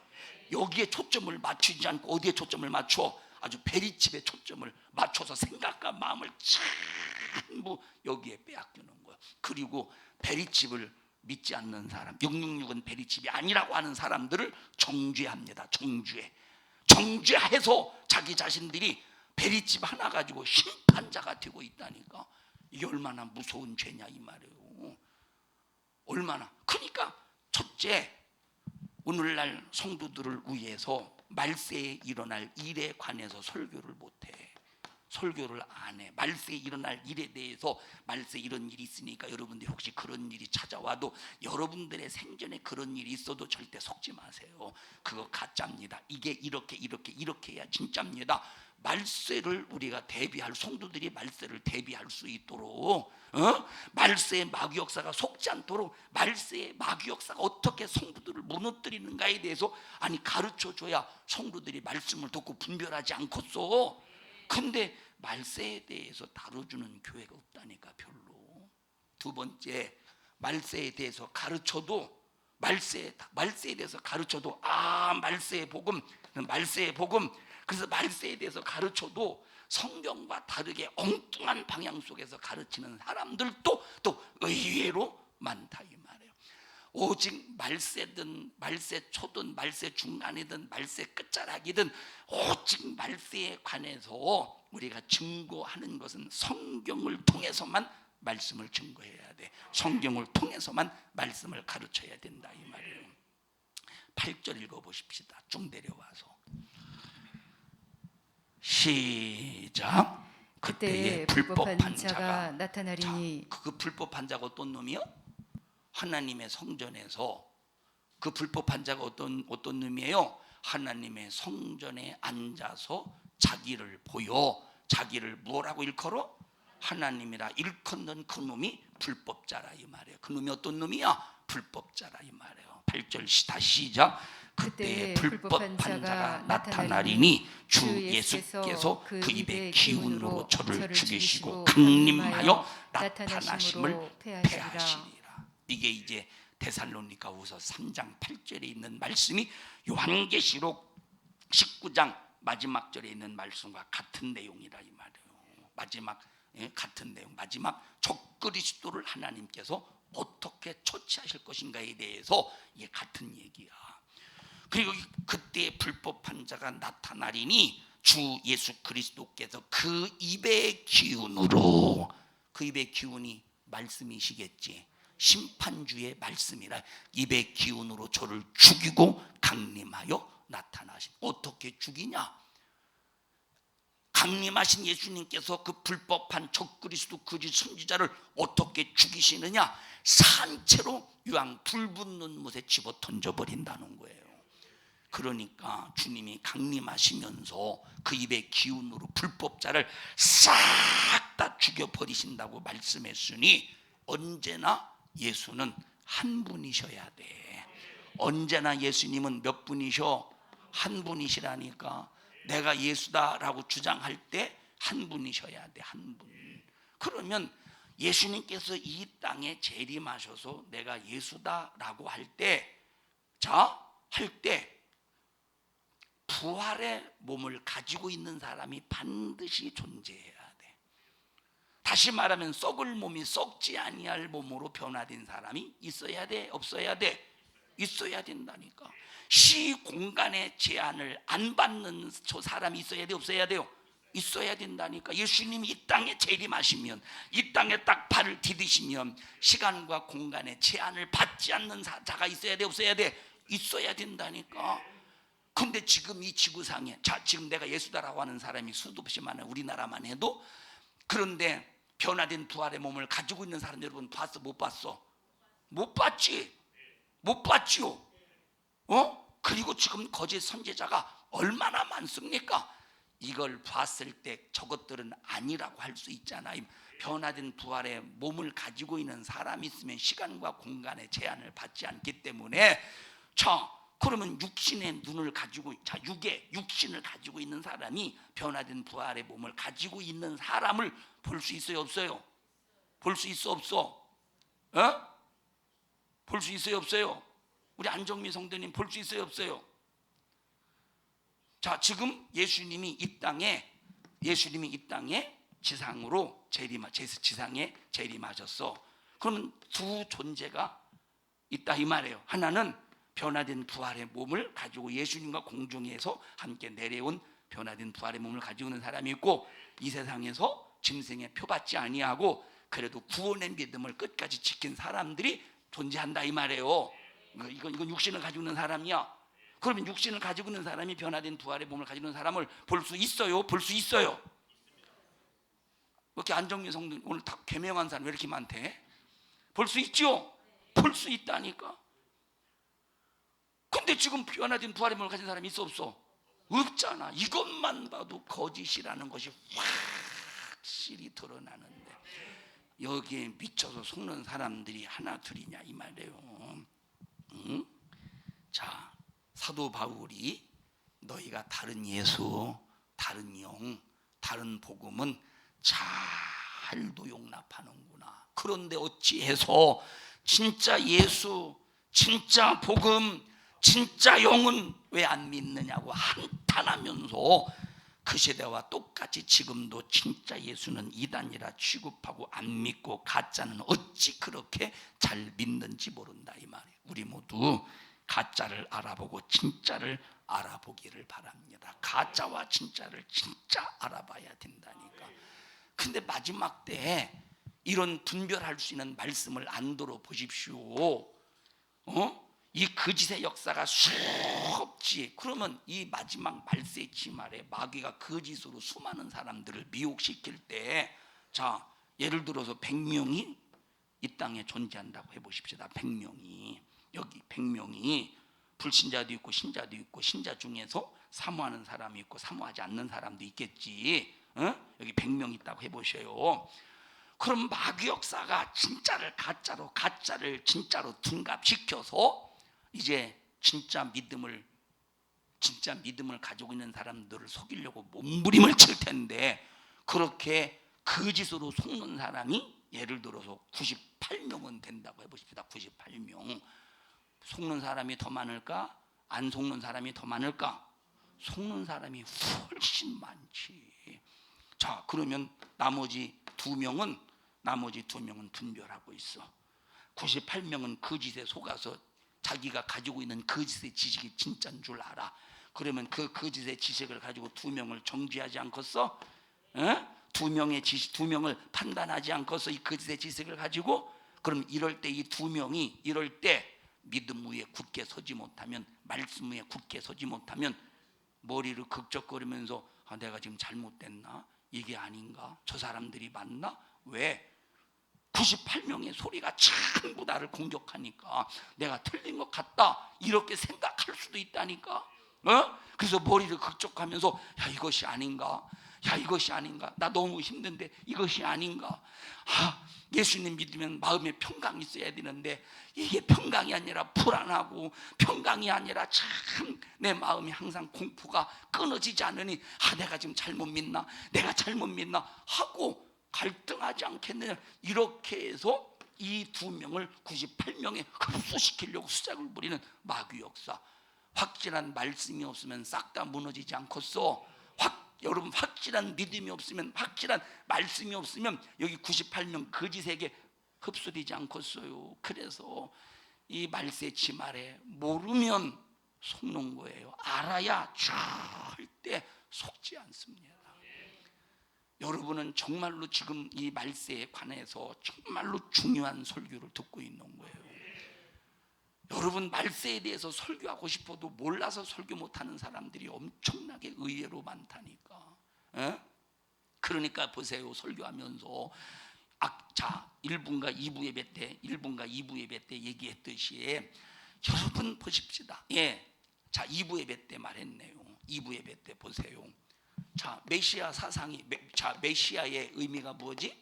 여기에 초점을 맞추지 않고 어디에 초점을 맞춰? 아주 베리칩에 초점을 맞춰서 생각과 마음을 전부 여기에 빼앗기는 거예요. 그리고 베리칩을 믿지 않는 사람, 666은 베리칩이 아니라고 하는 사람들을 정죄합니다. 정죄해서 자기 자신들이 베리칩 하나 가지고 심판자가 되고 있다니까. 이게 얼마나 무서운 죄냐 이 말이에요. 얼마나. 그러니까 첫째, 오늘날 성도들을 위해서 말세에 일어날 일에 관해서 설교를 못해. 설교를 안 해. 말세에 일어날 일에 대해서 말세에 이런 일이 있으니까 여러분들이 혹시 그런 일이 찾아와도 여러분들의 생전에 그런 일이 있어도 절대 속지 마세요. 그거 가짜입니다. 이게 이렇게 해야 진짜입니다. 말세를 우리가 대비할, 성도들이 말세를 대비할 수 있도록, 말세의 마귀 역사가 속지 않도록 말세의 마귀 역사가 어떻게 성도들을 무너뜨리는가에 대해서 가르쳐줘야 성도들이 말씀을 듣고 분별하지 않겠어. 근데 말세에 대해서 다뤄주는 교회가 없다니까, 별로. 두 번째, 말세에 대해서 가르쳐도 말세에 대해서 가르쳐도 말세의 복음. 그래서 말세에 대해서 가르쳐도 성경과 다르게 엉뚱한 방향 속에서 가르치는 사람들도 또 의외로 많다 이 말이에요. 오직 말세든 말세 초든 말세 중간이든 말세 끝자락이든 오직 말세에 관해서 우리가 증거하는 것은 성경을 통해서만 말씀을 증거해야 돼. 성경을 통해서만 말씀을 가르쳐야 된다 이 말이에요. 8절 읽어보십시다. 쭉 내려와서 시작. 그때에 불법한 자가 나타나리니. 그 불법한 자가 어떤 놈이요? 하나님의 성전에서. 그 불법한 자가 어떤 놈이에요? 하나님의 성전에 앉아서 자기를 보여 자기를 뭐라고 일컬어? 하나님이라 일컫는 그 놈이 불법자라 이 말이에요. 그 놈이 어떤 놈이야? 불법자라 이 말이에요. 8절 다시 시작. 그때 불법한 자가 나타나리니 주 예수께서 그 입의 기운으로 저를 죽이시고 강림하여 나타나심을 패하시리라. 이게 이제 데살로니가후서 3장 8절에 있는 말씀이 요한계시록 19장 마지막 절에 있는 말씀과 같은 내용이라 이 말이에요. 같은 내용. 마지막 적그리스도를 하나님께서 어떻게 처치하실 것인가에 대해서 이게 같은 얘기야. 그리고 그때 불법한 자가 나타나리니 주 예수 그리스도께서 그 입의 기운으로, 그 입의 기운이 말씀이시겠지. 심판주의 말씀이라. 입의 기운으로 저를 죽이고 강림하여 나타나신. 어떻게 죽이냐? 강림하신 예수님께서 그 불법한 적그리스도 거짓 선지자를 어떻게 죽이시느냐? 산채로 유황 불 붙는 못에 집어 던져버린다는 거예요. 그러니까 주님이 강림하시면서 그 입의 기운으로 불법자를 싹 다 죽여버리신다고 말씀했으니 언제나 예수는 한 분이셔야 돼. 언제나 예수님은 몇 분이셔? 한 분이시라니까. 내가 예수다라고 주장할 때 한 분이셔야 돼. 한 분. 그러면 예수님께서 이 땅에 재림하셔서 내가 예수다라고 할 때 부활의 몸을 가지고 있는 사람이 반드시 존재해야 돼. 다시 말하면 썩을 몸이 썩지 아니할 몸으로 변화된 사람이 있어야 돼? 없어야 돼? 있어야 된다니까. 시 공간의 제한을 안 받는 저 사람이 있어야 돼? 없어야 돼요? 있어야 된다니까. 예수님이 이 땅에 재림하시면, 이 땅에 딱 발을 디디시면 시간과 공간의 제한을 받지 않는 자가 있어야 돼? 없어야 돼? 있어야 된다니까. 근데 지금 이 지구상에 지금 내가 예수다라고 하는 사람이 수도 없이 많아요. 우리나라만 해도. 그런데 변화된 부활의 몸을 가지고 있는 사람 여러분 봤어? 못 봤어? 못 봤지? 못 봤지요? 그리고 지금 거짓 선지자가 얼마나 많습니까? 이걸 봤을 때 저것들은 아니라고 할 수 있잖아요. 변화된 부활의 몸을 가지고 있는 사람이 있으면 시간과 공간의 제한을 받지 않기 때문에 그러면 육신의 눈을 가지고 육신을 가지고 있는 사람이 변화된 부활의 몸을 가지고 있는 사람을 볼 수 있어요? 없어요? 볼 수 있어 없어? 어? 볼 수 있어요 없어요? 우리 안정미 성도님 볼 수 있어요 없어요? 자, 지금 예수님이 이 땅에 지상으로 지상에 재림하셨어. 그러면 두 존재가 있다 이 말이에요. 하나는 변화된 부활의 몸을 가지고 예수님과 공중에서 함께 내려온 변화된 부활의 몸을 가지고 있는 사람이 있고, 이 세상에서 짐승의 표받지 아니하고 그래도 구원의 믿음을 끝까지 지킨 사람들이 존재한다 이 말이에요. 이건 육신을 가지고 있는 사람이야. 그러면 육신을 가지고 있는 사람이 변화된 부활의 몸을 가지고 있는 사람을 볼 수 있어요? 볼 수 있어요? 이렇게 안정민 성도 오늘 다 개명한 사람 왜 이렇게 많대? 볼 수 있죠? 볼 수 있다니까. 근데 지금 변화된 부활의 몸을 가진 사람이 있어 없어? 없잖아. 이것만 봐도 거짓이라는 것이 확실히 드러나는데 여기에 미쳐서 속는 사람들이 하나 둘이냐 이 말이에요. 응? 자, 사도 바울이 너희가 다른 예수, 다른 영, 다른 복음은 잘도 용납하는구나. 그런데 어찌해서 진짜 예수, 진짜 복음, 진짜 영은 왜 안 믿느냐고 한탄하면서 그 시대와 똑같이 지금도 진짜 예수는 이단이라 취급하고 안 믿고 가짜는 어찌 그렇게 잘 믿는지 모른다 이 말이에요. 우리 모두 가짜를 알아보고 진짜를 알아보기를 바랍니다. 가짜와 진짜를 진짜 알아봐야 된다니까. 근데 마지막 때에 이런 분별할 수 있는 말씀을 안 들어보십시오. 이 거짓의 역사가 수없지. 그러면 이 마지막 말세의 치말에 마귀가 거짓으로 수많은 사람들을 미혹시킬 때, 자, 예를 들어서 100명이 이 땅에 존재한다고 해보십시다. 100명이 여기 100명이 불신자도 있고 신자도 있고, 신자 중에서 사모하는 사람이 있고 사모하지 않는 사람도 있겠지. 여기 100명 있다고 해보셔요. 그럼 마귀 역사가 진짜를 가짜로, 가짜를 진짜로 둔갑시켜서 이제 진짜 믿음을 가지고 있는 사람들을 속이려고 몸부림을 칠 텐데, 그렇게 거짓으로 속는 사람이 예를 들어서 98명은 된다고 해보십시다. 98명. 속는 사람이 더 많을까? 안 속는 사람이 더 많을까? 속는 사람이 훨씬 많지. 자, 그러면 나머지 두 명은 분별하고 있어. 98명은 거짓에 속아서 자기가 가지고 있는 거짓의 지식이 진짜인 줄 알아. 그러면 그 거짓의 지식을 가지고 두 명을 정죄하지 않겠어? 두 명을 판단하지 않겠어? 이 거짓의 지식을 가지고. 그럼 이럴 때 이 두 명이 믿음 위에 굳게 서지 못하면, 말씀 위에 굳게 서지 못하면 머리를 극적거리면서 내가 지금 잘못됐나? 이게 아닌가? 저 사람들이 맞나? 왜? 98명의 소리가 전부 나를 공격하니까 내가 틀린 것 같다 이렇게 생각할 수도 있다니까. 그래서 머리를 극적하면서 이것이 아닌가? 이것이 아닌가? 나 너무 힘든데 이것이 아닌가? 예수님 믿으면 마음에 평강이 있어야 되는데 이게 평강이 아니라 불안하고, 평강이 아니라 참 내 마음이 항상 공포가 끊어지지 않으니 내가 지금 잘못 믿나? 내가 잘못 믿나? 하고 갈등하지 않겠느냐. 이렇게 해서 이 두 명을 98명에 흡수시키려고 수작을 부리는 마귀 역사. 확실한 말씀이 없으면 싹 다 무너지지 않겠어? 여러분, 확실한 믿음이 없으면, 확실한 말씀이 없으면 여기 98명 거짓에게 흡수되지 않겠어요. 그래서 이 말세 치말에 모르면 속는 거예요. 알아야 절대 속지 않습니다. 여러분은 정말로 지금 이 말세에 관해서 정말로 중요한 설교를 듣고 있는 거예요. 여러분, 말세에 대해서 설교하고 싶어도 몰라서 설교 못하는 사람들이 엄청나게 의외로 많다니까. 그러니까 보세요. 설교하면서 자, 1부인가 2부 예배 때 얘기했듯이 여러분 보십시다. 자, 2부 예배 때 말했네요. 2부 예배 때 보세요. 자, 메시아 사상이, 메시아의 의미가 뭐지?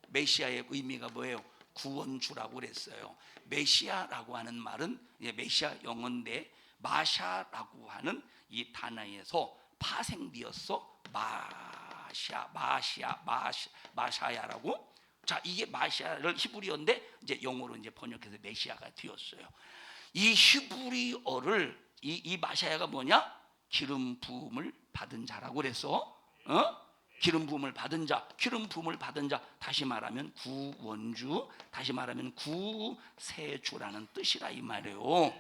메시아의 의미가 뭐예요? 구원주라고 그랬어요. 메시아라고 하는 말은 메시아 영어인데 마샤라고 하는 이 단어에서 파생되었어. 마샤야라고. 자, 이게 마시아를 히브리어인데 이제 영어로 이제 번역해서 메시아가 되었어요. 이 히브리어를 이 마시아가 뭐냐? 기름 부음을 받은 자라고 그랬어. 기름 부음을 받은 자, 기름 부음을 받은 자. 다시 말하면 구원주, 다시 말하면 구세주라는 뜻이라 이 말이에요.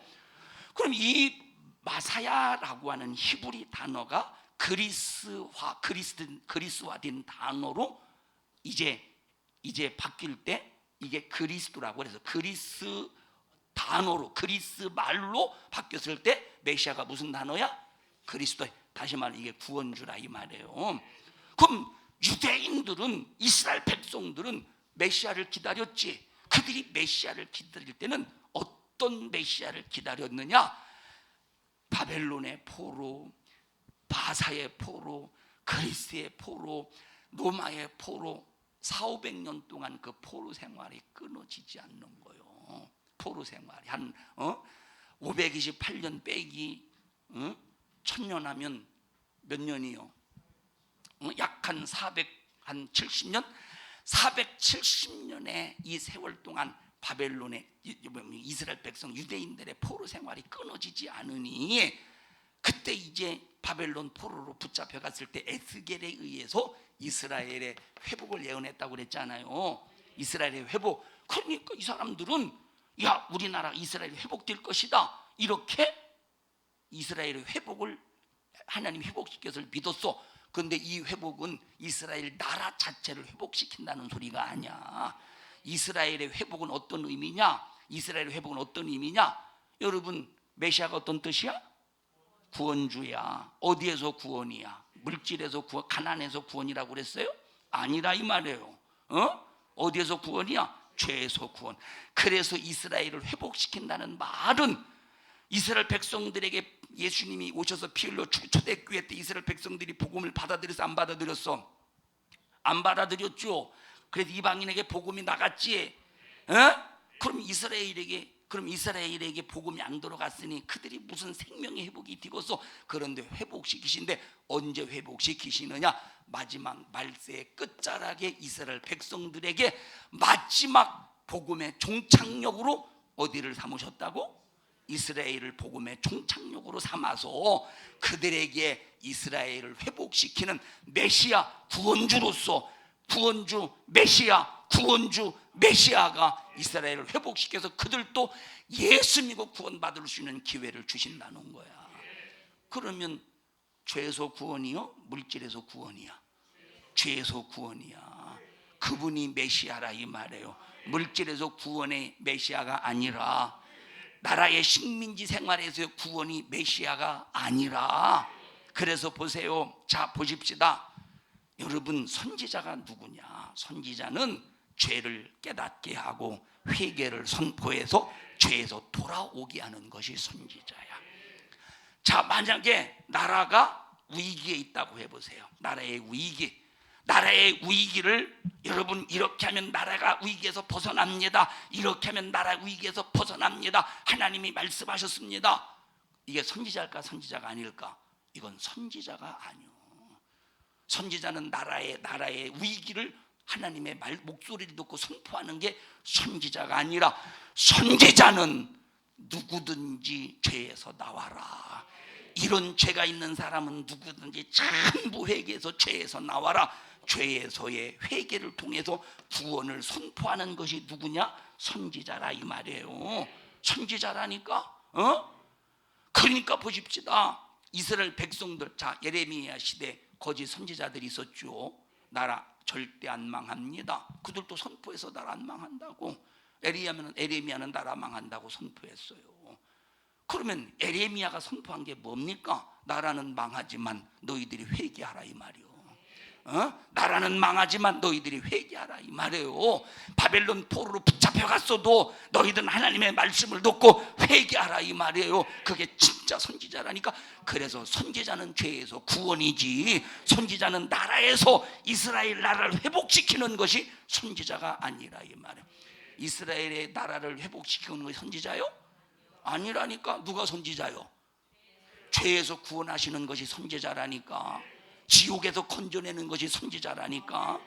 그럼 이 마사야라고 하는 히브리 단어가 그리스화된 단어로 이제 바뀔 때 이게 그리스도라고 해서 그리스 단어로, 그리스 말로 바뀌었을 때 메시아가 무슨 단어야? 그리스도. 다시 말하면 이게 구원주라 이 말이에요. 그럼 유대인들은, 이스라엘 백성들은 메시아를 기다렸지. 그들이 메시아를 기다릴 때는 어떤 메시아를 기다렸느냐? 바벨론의 포로, 바사의 포로, 그리스의 포로, 로마의 포로, 400~500년 동안 그 포로 생활이 끊어지지 않는 거예요. 포로 생활이 한 528년 빼기 1000년 하면 몇 년이요? 약 한 470년? 470년의 이 세월 동안 바벨론의 이스라엘 백성 유대인들의 포로 생활이 끊어지지 않으니 그때 이제 바벨론 포로로 붙잡혀 갔을 때 에스겔에 의해서 이스라엘의 회복을 예언했다고 그랬잖아요. 이스라엘의 회복. 그러니까 이 사람들은 야, 우리나라 이스라엘이 회복될 것이다, 이렇게 이스라엘의 회복을 하나님 회복시켜서 믿었어. 그런데 이 회복은 이스라엘 나라 자체를 회복시킨다는 소리가 아니야. 이스라엘의 회복은 어떤 의미냐? 이스라엘의 회복은 어떤 의미냐? 여러분, 메시아가 어떤 뜻이야? 구원주야. 어디에서 구원이야? 물질에서 구원, 가난에서 구원이라고 그랬어요? 아니라 이 말이에요. 어디에서 구원이야? 죄에서 구원. 그래서 이스라엘을 회복시킨다는 말은 이스라엘 백성들에게 예수님이 오셔서 피 흘려 초대교회 때 이스라엘 백성들이 복음을 받아들였어, 안 받아들였어? 안 받아들였죠. 그래서 이방인에게 복음이 나갔지. 그럼 이스라엘에게 복음이 안 들어갔으니 그들이 무슨 생명의 회복이 되겠어? 그런데 회복시키신데 언제 회복시키시느냐? 마지막 말세의 끝자락에 이스라엘 백성들에게 마지막 복음의 종착역으로 어디를 삼으셨다고? 이스라엘을 복음의 종착역으로 삼아서 그들에게 이스라엘을 회복시키는 메시아 구원주로서, 구원주 메시아, 구원주 메시아가 이스라엘을 회복시켜서 그들도 예수 믿고 구원받을 수 있는 기회를 주신다는 거야. 그러면 죄에서 구원이요? 물질에서 구원이야? 죄에서 구원이야. 그분이 메시아라 이 말이에요. 물질에서 구원의 메시아가 아니라, 나라의 식민지 생활에서의 구원이 메시아가 아니라. 그래서 보세요. 자, 보십시다. 여러분, 선지자가 누구냐? 선지자는 죄를 깨닫게 하고 회개를 선포해서 죄에서 돌아오게 하는 것이 선지자야. 자, 만약에 나라가 위기에 있다고 해보세요. 나라의 위기를 여러분, 이렇게 하면 나라가 위기에서 벗어납니다. 이렇게 하면 나라 위기에서 벗어납니다. 하나님이 말씀하셨습니다. 이게 선지자일까, 선지자가 아닐까? 이건 선지자가 아니요. 선지자는 나라의 위기를 하나님의 목소리를 듣고 선포하는 게 선지자가 아니라, 선지자는 누구든지 죄에서 나와라. 이런 죄가 있는 사람은 누구든지 전부 회개해서 죄에서 나와라. 죄에서의 회개를 통해서 구원을 선포하는 것이 누구냐? 선지자라 이 말이에요. 선지자라니까. 그러니까 보십시다. 이스라엘 백성들, 자, 예레미야 시대 거짓 선지자들이 있었죠. 나라 절대 안 망합니다. 그들도 선포해서 나라 안 망한다고. 에레미야는 나라 망한다고 선포했어요. 그러면 에레미야가 선포한 게 뭡니까? 나라는 망하지만 너희들이 회개하라 이 말이요. 나라는 망하지만 너희들이 회개하라 이 말이에요. 바벨론 포로로 붙잡혀갔어도 너희들은 하나님의 말씀을 듣고 회개하라 이 말이에요. 그게 진짜 선지자라니까. 그래서 선지자는 죄에서 구원이지, 선지자는 나라에서 이스라엘 나라를 회복시키는 것이 선지자가 아니라 이 말이에요. 이스라엘의 나라를 회복시키는 것이 선지자요? 아니라니까. 누가 선지자요? 죄에서 구원하시는 것이 선지자라니까. 지옥에서 건져내는 것이 선지자라니까.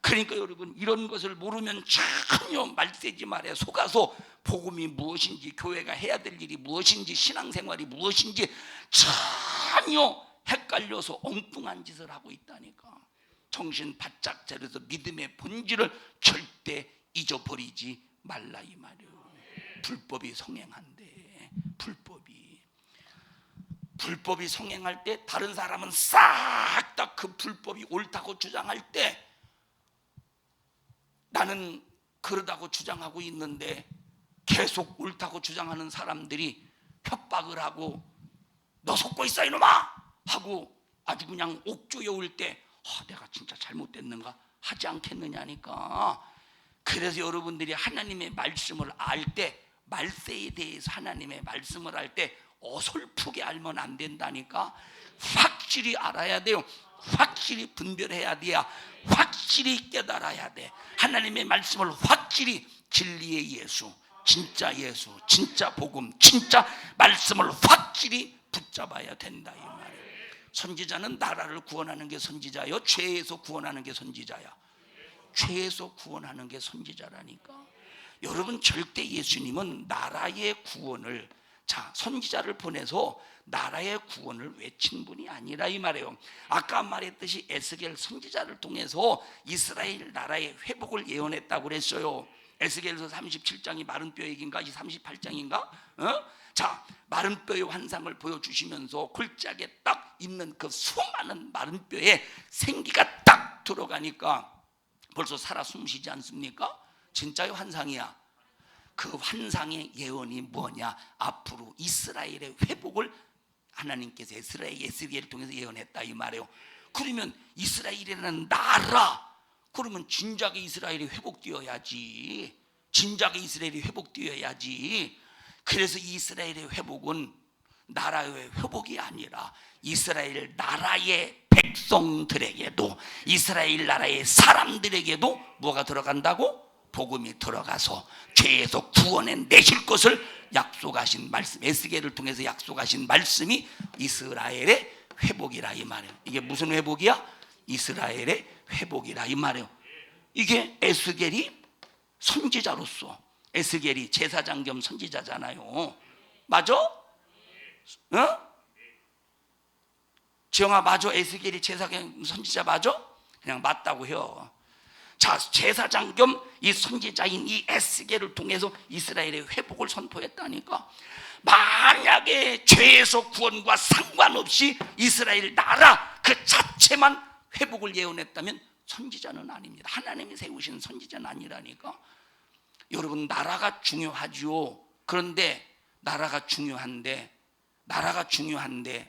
그러니까 여러분, 이런 것을 모르면 전혀 말세지 말에 속아서 복음이 무엇인지, 교회가 해야 될 일이 무엇인지, 신앙생활이 무엇인지 전혀 헷갈려서 엉뚱한 짓을 하고 있다니까. 정신 바짝 차려서 믿음의 본질을 절대 잊어버리지 말라 이 말이에요. 불법이 성행한대. 불법이 성행할 때 다른 사람은 싹 다 그 불법이 옳다고 주장할 때 나는 그러다고 주장하고 있는데 계속 옳다고 주장하는 사람들이 협박을 하고 너 속고 있어 이놈아 하고 아주 그냥 옥조에 올 때 내가 진짜 잘못됐는가 하지 않겠느냐니까. 그래서 여러분들이 하나님의 말씀을 알 때, 말세에 대해서 하나님의 말씀을 할 때 어설프게 알면 안 된다니까. 확실히 알아야 돼요. 확실히 분별해야 돼야 확실히 깨달아야 돼. 하나님의 말씀을 확실히, 진리의 예수, 진짜 복음, 진짜 말씀을 확실히 붙잡아야 된다 이 말이에요. 선지자는 나라를 구원하는 게 선지자요, 죄에서 구원하는 게 선지자야. 죄에서 구원하는 게 선지자라니까. 여러분, 절대 예수님은 나라의 구원을, 선지자를 보내서 나라의 구원을 외친 분이 아니라 이 말이에요. 아까 말했듯이 에스겔 선지자를 통해서 이스라엘 나라의 회복을 예언했다고 그랬어요. 에스겔서 37장이 마른 뼈 얘기인가? 이 38장인가? 마른 뼈의 환상을 보여주시면서 골짜기에 딱 있는 그 수많은 마른 뼈에 생기가 딱 들어가니까 벌써 살아 숨쉬지 않습니까? 진짜의 환상이야. 그 환상의 예언이 뭐냐? 앞으로 이스라엘의 회복을 하나님께서 에스겔을 통해서 예언했다 이 말이에요. 그러면 이스라엘이라는 나라, 그러면 진작에 이스라엘이 회복되어야지. 그래서 이스라엘의 회복은 나라의 회복이 아니라 이스라엘 나라의 백성들에게도, 이스라엘 나라의 사람들에게도 뭐가 들어간다고? 복음이 들어가서 죄에서 구원해 내실 것을 약속하신 말씀, 에스겔을 통해서 약속하신 말씀이 이스라엘의 회복이라 이 말이에요. 이게 무슨 회복이야? 이스라엘의 회복이라 이 말이에요. 이게 에스겔이 선지자로서, 에스겔이 제사장 겸 선지자잖아요. 맞아? 지영아 맞아? 에스겔이 제사장 겸 선지자 맞아? 그냥 맞다고 해요. 제사장 겸 이 선지자인 이 에스겔을 통해서 이스라엘의 회복을 선포했다니까. 만약에 죄에서 구원과 상관없이 이스라엘 나라 그 자체만 회복을 예언했다면 선지자는 아닙니다. 하나님이 세우신 선지자는 아니라니까. 여러분, 나라가 중요하죠. 그런데 나라가 중요한데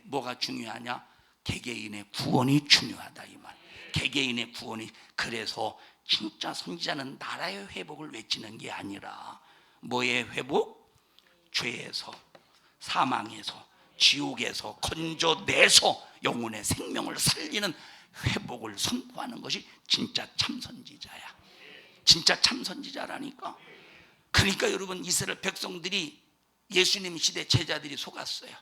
뭐가 중요하냐? 개개인의 구원이 중요하다 이 말. 개개인의 구원이. 그래서 진짜 선지자는 나라의 회복을 외치는 게 아니라 뭐의 회복? 죄에서, 사망에서, 지옥에서 건져내서 영혼의 생명을 살리는 회복을 선포하는 것이 진짜 참 선지자야. 진짜 참 선지자라니까. 그러니까 여러분, 이스라엘 백성들이 예수님 시대 제자들이 속았어요.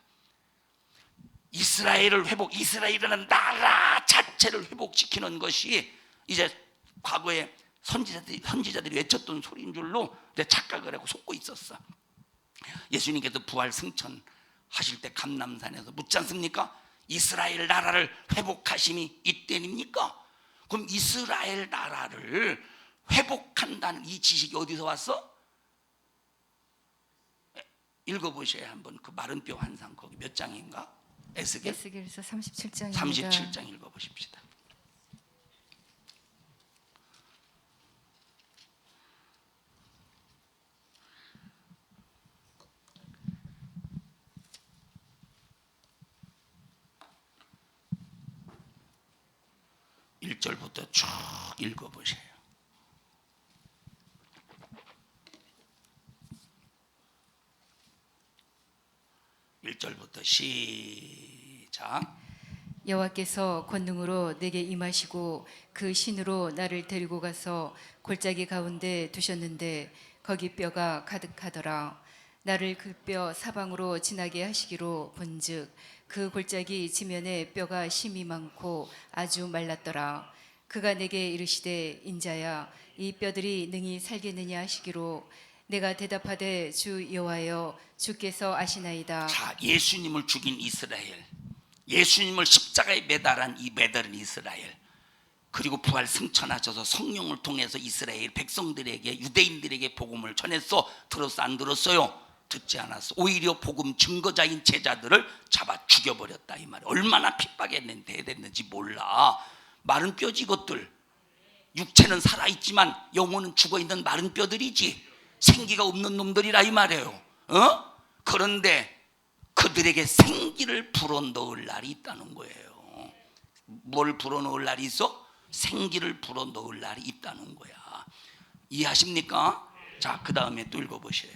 이스라엘을 회복, 이스라엘이라는 나라 자체를 회복시키는 것이 이제 과거에 선지자들이 외쳤던 소리인 줄로 착각을 하고 속고 있었어. 예수님께서 부활 승천하실 때 감람산에서 묻지 않습니까? 이스라엘 나라를 회복하심이 이때입니까? 그럼 이스라엘 나라를 회복한다는 이 지식이 어디서 왔어? 읽어보셔야 한번. 그 마른 뼈 환상 거기 몇 장인가? 에스겔서 37장입니다. 37장 읽어보십시다. (1절부터) 쭉 읽어보세요. (1절부터) 시작. 여호와께서 권능으로 내게 임하시고 그 신으로 나를 데리고 가서 골짜기 가운데 두셨는데 거기 뼈가 가득하더라. 나를 그 뼈 사방으로 지나게 하시기로 본즉 그 골짜기 지면에 뼈가 심이 많고 아주 말랐더라. 그가 내게 이르시되 인자야 이 뼈들이 능히 살겠느냐 하시기로 내가 대답하되 주 여호와여 주께서 아시나이다. 자, 예수님을 죽인 이스라엘, 예수님을 십자가에 매달은 이 매달은 이스라엘, 그리고 부활 승천하셔서 성령을 통해서 이스라엘 백성들에게, 유대인들에게 복음을 전했어. 들었어 안 들었어요? 듣지 않았어. 오히려 복음 증거자인 제자들을 잡아 죽여버렸다 이 말이야. 얼마나 핍박했는데 됐는지 몰라. 마른 뼈지 이것들. 육체는 살아있지만 영혼은 죽어있는 마른 뼈들이지. 생기가 없는 놈들이라 이 말이에요. 그런데 그들에게 생기를 불어넣을 날이 있다는 거예요. 뭘 불어넣을 날이 있어? 생기를 불어넣을 날이 있다는 거야. 이해하십니까? 자, 그 다음에 또 읽어보세요.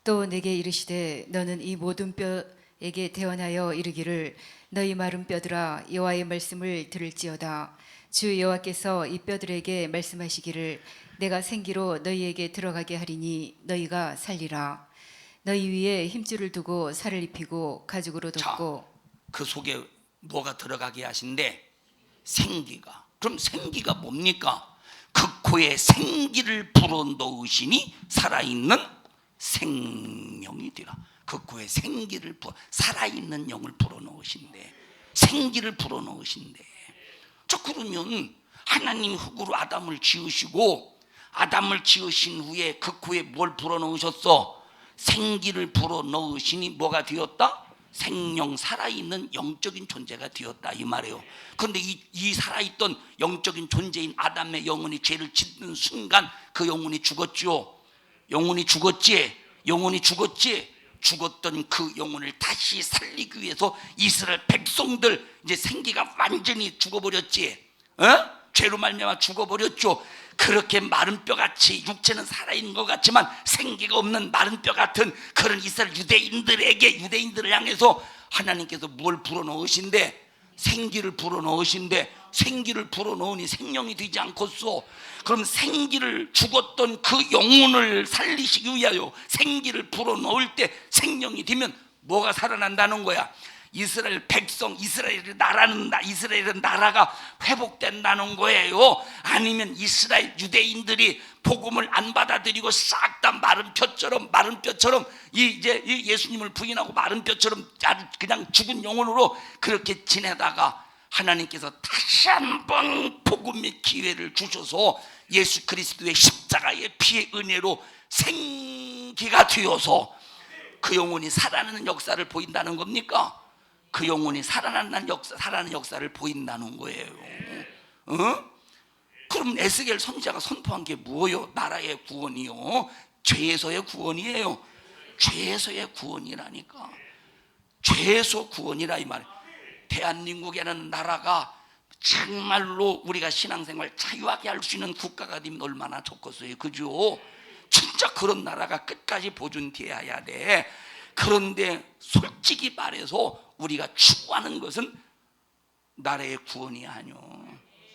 또 내게 이르시되 너는 이 모든 뼈에게 대언하여 이르기를 너희 마른 뼈들아 여호와의 말씀을 들을지어다. 주 여호와께서 이 뼈들에게 말씀하시기를 내가 생기로 너희에게 들어가게 하리니 너희가 살리라. 너희 위에 힘줄을 두고 살을 입히고 가죽으로 덮고. 그 속에 뭐가 들어가게 하신대? 생기가. 그럼 생기가 뭡니까? 그 코에 생기를 불어넣으시니 살아있는 생명이 되라. 그 코에 생기를 살아있는 영을 불어넣으신대. 생기를 불어넣으신대. 자, 그러면 하나님이 흙으로 아담을 지으시고 아담을 지으신 후에 그 코에 뭘 불어넣으셨어? 생기를 불어넣으시니 뭐가 되었다? 생명, 살아있는 영적인 존재가 되었다 이 말이에요. 그런데 이 살아있던 영적인 존재인 아담의 영혼이 죄를 짓는 순간 그 영혼이 죽었죠. 영혼이 죽었지. 죽었던 그 영혼을 다시 살리기 위해서 이스라엘 백성들 이제 생기가 완전히 죽어버렸지. 죄로 말미암아 죽어버렸죠. 그렇게 마른 뼈같이 육체는 살아있는 것 같지만 생기가 없는 마른 뼈 같은 그런 이스라엘 유대인들을 향해서 하나님께서 뭘 불어넣으신대? 생기를 불어넣으신대. 생기를 불어넣으니 생명이 되지 않겠소. 그럼 생기를 죽었던 그 영혼을 살리시기 위하여 생기를 불어넣을 때 생명이 되면 뭐가 살아난다는 거야? 이스라엘 백성, 이스라엘의 나라가 회복된다는 거예요. 아니면 이스라엘 유대인들이 복음을 안 받아들이고 싹 다 마른 뼈처럼 이제 예수님을 부인하고 마른 뼈처럼 아주 그냥 죽은 영혼으로 그렇게 지내다가 하나님께서 다시 한번 복음의 기회를 주셔서 예수 그리스도의 십자가의 피의 은혜로 생기가 되어서 그 영혼이 살아나는 역사를 보인다는 겁니까? 그 영혼이 살아나는 역사를 보인다는 거예요. 그럼 에스겔 선지자가 선포한 게 뭐예요? 나라의 구원이요. 죄에서의 구원이에요. 죄에서의 구원이라니까. 죄에서 구원이라 이 말이에요. 대한민국에는 나라가 정말로 우리가 신앙생활 자유하게 할 수 있는 국가가 되면 얼마나 좋겠어요. 그죠? 진짜 그런 나라가 끝까지 보존되어야 돼. 그런데 솔직히 말해서 우리가 추구하는 것은 나라의 구원이 아니요.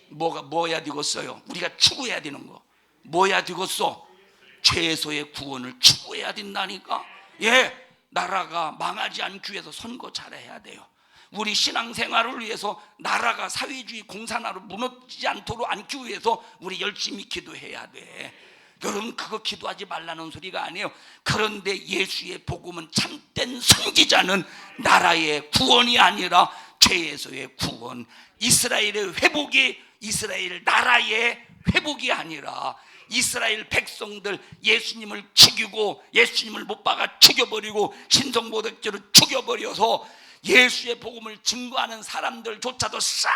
뭐야 되겠어요? 우리가 추구해야 되는 거 뭐야 되겠어? 죄에서의 구원을 추구해야 된다니까. 나라가 망하지 않기 위해서 선거 잘해야 돼요. 우리 신앙생활을 위해서 나라가 사회주의 공산화로 무너지지 않기 위해서 우리 열심히 기도해야 돼. 여러분 그거 기도하지 말라는 소리가 아니에요. 그런데 예수의 복음은 참된 선지자는 나라의 구원이 아니라 죄에서의 구원, 이스라엘의 회복이 이스라엘 나라의 회복이 아니라 이스라엘 백성들 예수님을 죽이고 예수님을 못 박아 죽여버리고 신성모독죄로 죽여버려서 예수의 복음을 증거하는 사람들조차도 싹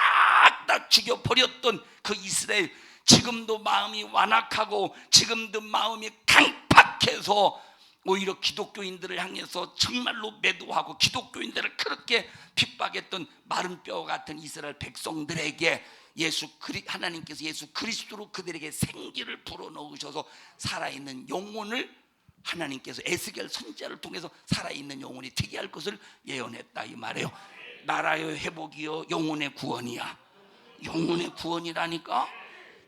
다 죽여버렸던 그 이스라엘, 지금도 마음이 완악하고 지금도 마음이 강팍해서 오히려 기독교인들을 향해서 정말로 매도하고 기독교인들을 그렇게 핍박했던 마른 뼈 같은 이스라엘 백성들에게 하나님께서 예수 그리스도로 그들에게 생기를 불어넣으셔서 살아있는 영혼을 하나님께서 에스겔 선지자를 통해서 살아있는 영혼이 되게 할 것을 예언했다 이 말이에요. 나라의 회복이요 영혼의 구원이야. 영혼의 구원이라니까.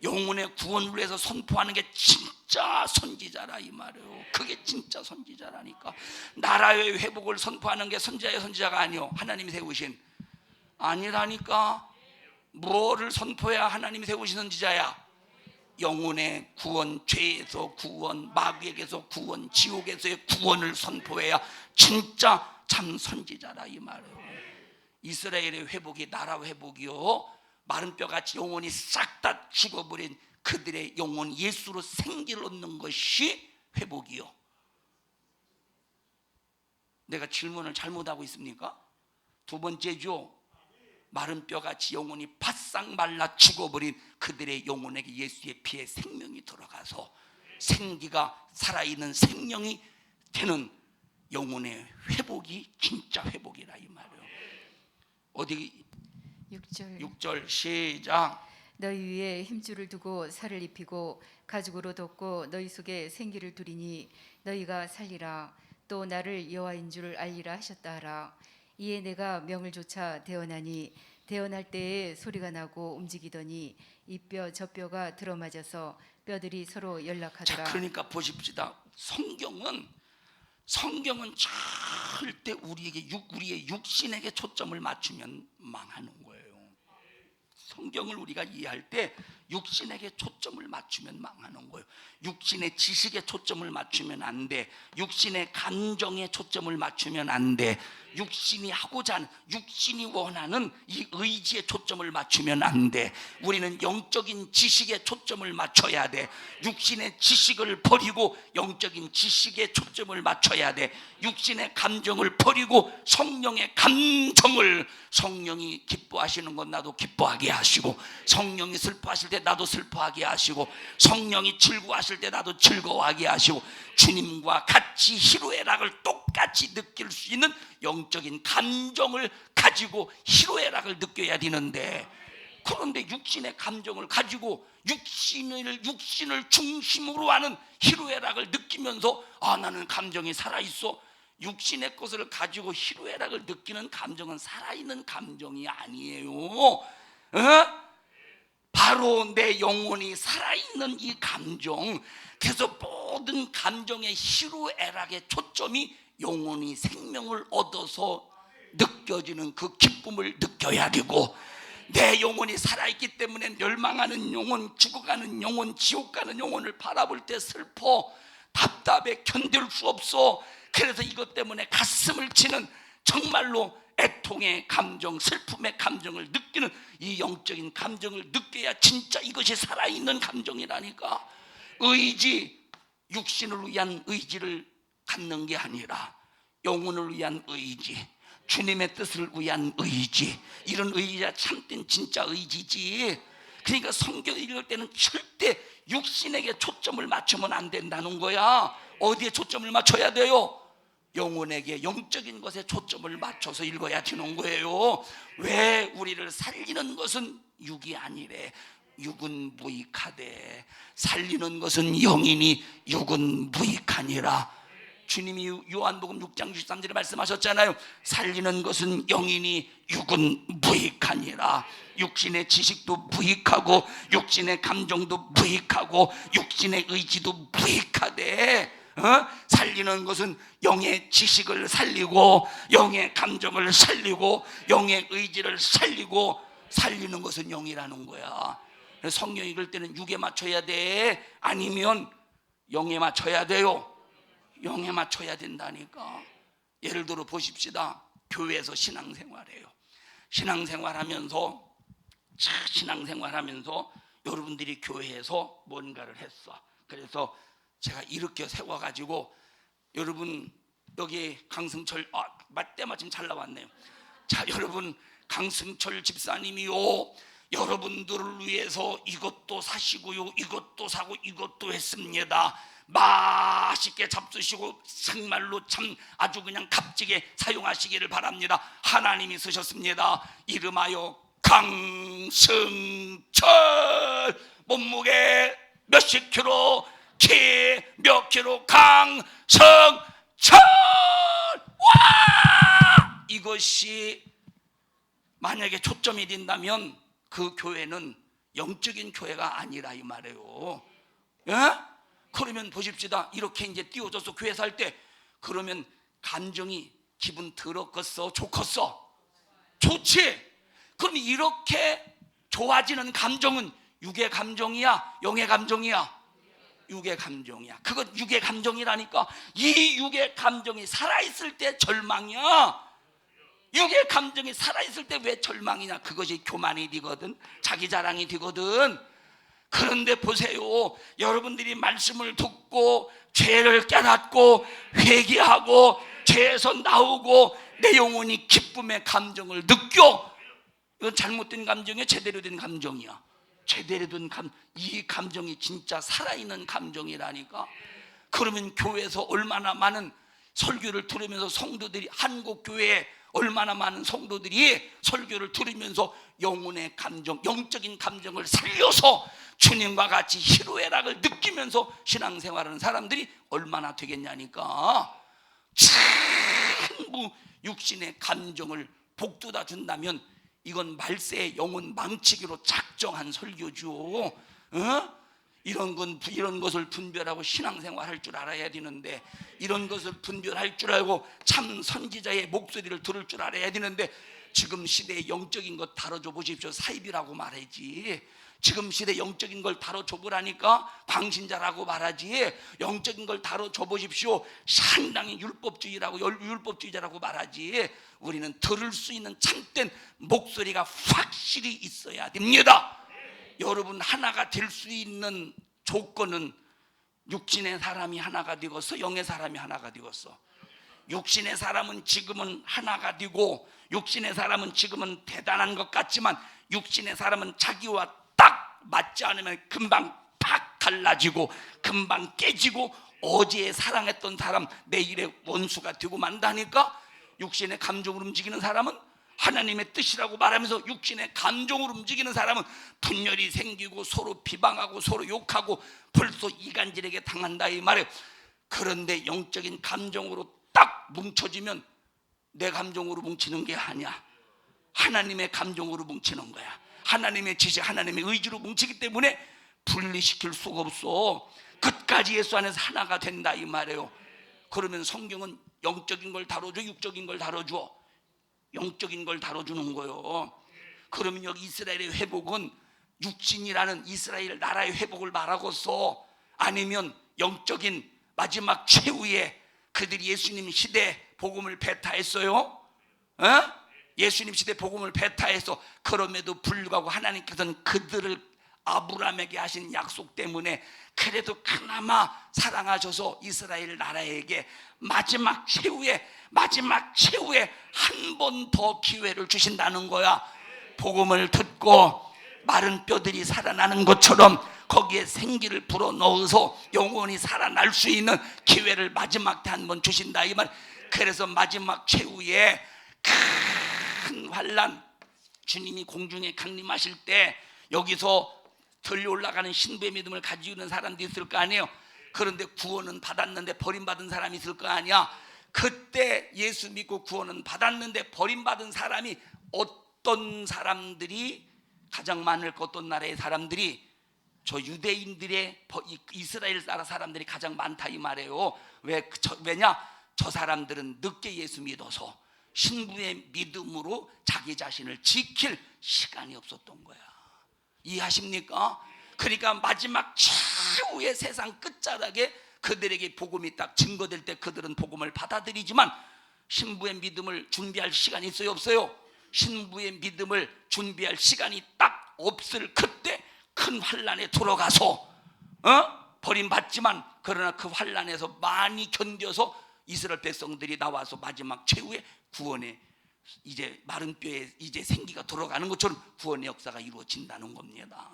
영혼의 구원을 위해서 선포하는 게 진짜 선지자라 이 말이에요. 그게 진짜 선지자라니까. 나라의 회복을 선포하는 게 선지자가 아니요 하나님이 세우신 아니라니까. 뭐를 선포해야 하나님이 세우시는 지자야? 영혼의 구원, 죄에서 구원, 마귀에게서 구원, 지옥에서의 구원을 선포해야 진짜 참 선지자라 이 말이에요. 이스라엘의 회복이 나라 회복이요, 마른 뼈같이 영혼이 싹 다 죽어버린 그들의 영혼 예수로 생기를 얻는 것이 회복이요. 내가 질문을 잘못하고 있습니까? 두 번째죠, 마른 뼈같이 영혼이 바싹 말라 죽어버린 그들의 영혼에게 예수의 피에 생명이 들어가서 생기가 살아있는 생명이 되는 영혼의 회복이 진짜 회복이라 이 말이에요. 어디 6절 시작. 너희 위에 힘줄을 두고 살을 입히고 가죽으로 덮고 너희 속에 생기를 두리니 너희가 살리라. 또 나를 여호와인 줄 알리라 하셨다 하라. 이에 내가 명을 조차 대언하니 대언할 때에 소리가 나고 움직이더니 이 뼈 저 뼈가 들어맞아서 뼈들이 서로 연락하더라. 자, 그러니까 보십시다. 성경은 절대 우리의 육신에게 초점을 맞추면 망하는 거예요. 성경을 우리가 이해할 때 육신에게 초점을 맞추면 망하는 거예요. 육신의 지식에 초점을 맞추면 안 돼. 육신의 감정에 초점을 맞추면 안 돼. 육신이 하고자 하는, 육신이 원하는 이 의지에 초점을 맞추면 안 돼. 우리는 영적인 지식에 초점을 맞춰야 돼. 육신의 지식을 버리고 영적인 지식에 초점을 맞춰야 돼. 육신의 감정을 버리고 성령의 감정을, 성령이 기뻐하시는 건 나도 기뻐하게 하시고, 성령이 슬퍼하실 때 나도 슬퍼하게 하시고, 성령이 즐거워하실 때 나도 즐거워하게 하시고, 주님과 같이 희로애락을 똑같이 느낄 수 있는 영적인 감정을 가지고 희로애락을 느껴야 되는데, 그런데 육신의 감정을 가지고 육신을 중심으로 하는 희로애락을 느끼면서 나는 감정이 살아있어. 육신의 것을 가지고 희로애락을 느끼는 감정은 살아있는 감정이 아니에요. 바로 내 영혼이 살아있는 이 감정, 그래서 모든 감정의 희로애락의 초점이 영혼이 생명을 얻어서 느껴지는 그 기쁨을 느껴야 되고, 내 영혼이 살아있기 때문에 멸망하는 영혼, 죽어가는 영혼, 지옥 가는 영혼을 바라볼 때 슬퍼, 답답해, 견딜 수 없어. 그래서 이것 때문에 가슴을 치는 정말로 애통의 감정, 슬픔의 감정을 느끼는 이 영적인 감정을 느껴야 진짜 이것이 살아있는 감정이라니까. 의지, 육신을 위한 의지를 갖는 게 아니라 영혼을 위한 의지, 주님의 뜻을 위한 의지, 이런 의지가 참된 진짜 의지지. 그러니까 성경 읽을 때는 절대 육신에게 초점을 맞추면 안 된다는 거야. 어디에 초점을 맞춰야 돼요? 영혼에게, 영적인 것에 초점을 맞춰서 읽어야 되는 거예요. 왜? 우리를 살리는 것은 육이 아니래. 육은 무익하되 살리는 것은 영이니 육은 무익하니라. 주님이 요한복음 6장 63절에 말씀하셨잖아요. 살리는 것은 영이니 육은 무익하니라. 육신의 지식도 무익하고 육신의 감정도 무익하고 육신의 의지도 무익하되, 살리는 것은 영의 지식을 살리고 영의 감정을 살리고 영의 의지를 살리고, 살리는 것은 영이라는 거야. 성경 읽을 때는 육에 맞춰야 돼? 아니면 영에 맞춰야 돼요? 영에 맞춰야 된다니까. 예를 들어 보십시다. 교회에서 신앙생활해요. 신앙생활하면서 여러분들이 교회에서 뭔가를 했어. 그래서 제가 이렇게 세워가지고, 여러분 여기 강승철, 때마침 잘 나왔네요. 자, 여러분 강승철 집사님이요, 여러분들을 위해서 이것도 사시고요, 이것도 사고 이것도 했습니다. 맛있게 잡수시고 정말로 참 아주 그냥 값지게 사용하시기를 바랍니다. 하나님이 쓰셨습니다. 이름하여 강승철. 몸무게 몇십 킬로, 키 몇 킬로, 강승철. 와! 이것이 만약에 초점이 된다면 그 교회는 영적인 교회가 아니라 이 말이에요. 예? 그러면 보십시다. 이렇게 이제 띄워져서 교회 살 때, 그러면 감정이 기분 더럽겠어, 좋겠어? 좋지. 그럼 이렇게 좋아지는 감정은 육의 감정이야, 영의 감정이야? 육의 감정이야. 그건 육의 감정이라니까. 이 육의 감정이 살아있을 때 절망이야. 육의 감정이 살아있을 때 왜 절망이냐? 그것이 교만이 되거든, 자기 자랑이 되거든. 그런데 보세요, 여러분들이 말씀을 듣고 죄를 깨닫고 회개하고 죄에서 나오고 내 영혼이 기쁨의 감정을 느껴. 이건 잘못된 감정이야, 제대로 된 감정이야? 제대로 된 이 감정이 진짜 살아있는 감정이라니까. 그러면 교회에서 얼마나 많은 설교를 들으면서 성도들이, 한국 교회에 얼마나 많은 성도들이 설교를 들으면서 영혼의 감정, 영적인 감정을 살려서 주님과 같이 희로애락을 느끼면서 신앙생활하는 사람들이 얼마나 되겠냐니까. 전부 육신의 감정을 복돋아 준다면 이건 말세의 영혼 망치기로 작정한 설교죠. 이런 것을 분별하고 신앙생활 할 줄 알아야 되는데, 이런 것을 분별할 줄 알고 참 선지자의 목소리를 들을 줄 알아야 되는데, 지금 시대의 영적인 것 다뤄줘 보십시오. 사입이라고 말하지. 지금 시대 영적인 걸 다뤄줘 보라니까 광신자라고 말하지. 영적인 걸 다뤄줘 보십시오. 상당히 율법주의자라고 말하지. 우리는 들을 수 있는 참된 목소리가 확실히 있어야 됩니다. 여러분, 하나가 될 수 있는 조건은 육신의 사람이 하나가 되겠어, 영의 사람이 하나가 되겠어? 육신의 사람은 지금은 하나가 되고, 육신의 사람은 지금은 대단한 것 같지만, 육신의 사람은 자기와 딱 맞지 않으면 금방 팍 갈라지고 금방 깨지고, 어제 사랑했던 사람 내일의 원수가 되고 만다니까. 육신의 감정으로 움직이는 사람은, 하나님의 뜻이라고 말하면서 육신의 감정으로 움직이는 사람은 분열이 생기고 서로 비방하고 서로 욕하고 벌써 이간질에게 당한다 이 말이에요. 그런데 영적인 감정으로 딱 뭉쳐지면 내 감정으로 뭉치는 게 아니야. 하나님의 감정으로 뭉치는 거야. 하나님의 지식, 하나님의 의지로 뭉치기 때문에 분리시킬 수가 없어. 끝까지 예수 안에서 하나가 된다 이 말이에요. 그러면 성경은 영적인 걸 다뤄줘, 육적인 걸 다뤄줘? 영적인 걸 다뤄주는 거예요. 그러면 여기 이스라엘의 회복은 육신이라는 이스라엘 나라의 회복을 말하고서, 아니면 영적인 마지막 최후에 그들이 예수님 시대 복음을 배타했어요. 예수님 시대 복음을 배타해서, 그럼에도 불구하고 하나님께서는 그들을 아브라함에게 하신 약속 때문에 그래도 그나마 사랑하셔서 이스라엘 나라에게 마지막 최후에 한 번 더 기회를 주신다는 거야. 복음을 듣고 마른 뼈들이 살아나는 것처럼 거기에 생기를 불어넣어서 영원히 살아날 수 있는 기회를 마지막 때 한 번 주신다 이 말. 그래서 마지막 최후에 큰 환난, 주님이 공중에 강림하실 때 여기서 들려 올라가는 신부의 믿음을 가지고 있는 사람들이 있을 거 아니에요. 그런데 구원은 받았는데 버림받은 사람이 있을 거 아니야. 그때 예수 믿고 구원은 받았는데 버림받은 사람이 어떤 사람들이 가장 많을 것, 어떤 나라의 사람들이? 저 유대인들의, 이스라엘 나라 사람들이 가장 많다 이 말이에요. 왜냐? 저 사람들은 늦게 예수 믿어서 신부의 믿음으로 자기 자신을 지킬 시간이 없었던 거야. 이해하십니까? 그러니까 마지막 최후의 세상 끝자락에 그들에게 복음이 딱 증거될 때 그들은 복음을 받아들이지만, 신부의 믿음을 준비할 시간이 있어요, 없어요? 신부의 믿음을 준비할 시간이 딱 없을 그때 큰 환란에 들어가서 버림받지만, 그러나 그 환란에서 많이 견뎌서 이스라엘 백성들이 나와서 마지막 최후의 구원에, 이제 마른 뼈에 이제 생기가 들어가는 것처럼 구원의 역사가 이루어진다는 겁니다.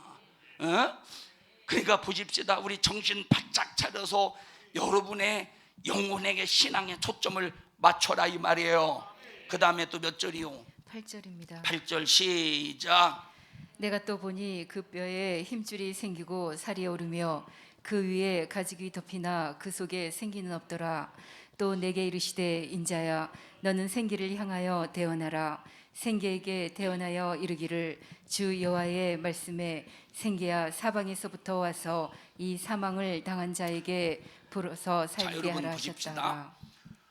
그러니까 보십시다. 우리 정신 바짝 차려서 여러분의 영혼에게, 신앙의 초점을 맞춰라 이 말이에요. 그 다음에 또 몇 절이요? 8절입니다. 8절 시작. 내가 또 보니 그 뼈에 힘줄이 생기고 살이 오르며 그 위에 가죽이 덮이나 그 속에 생기는 없더라. 또 내게 이르시되, 인자야, 너는 생기를 향하여 대언하라. 생기에게 대언하여 이르기를, 주 여호와의 말씀에 생기야 사방에서부터 와서 이 사망을 당한 자에게 불어서 살게 하라 하셨다.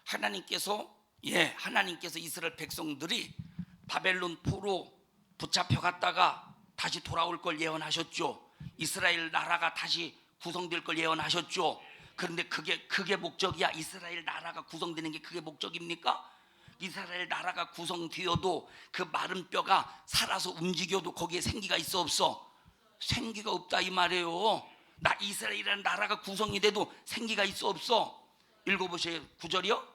하나님께서 이스라엘 백성들이 바벨론 포로 붙잡혀 갔다가 다시 돌아올 걸 예언하셨죠. 이스라엘 나라가 다시 구성될 걸 예언하셨죠. 그런데 그게 목적이야? 이스라엘 나라가 구성되는 게 그게 목적입니까? 이스라엘 나라가 구성되어도 그 마른 뼈가 살아서 움직여도 거기에 생기가 있어 없어? 생기가 없다 이 말이에요. 이스라엘이라는 나라가 구성이 돼도 생기가 있어 없어? 읽어보세요. 9절이요?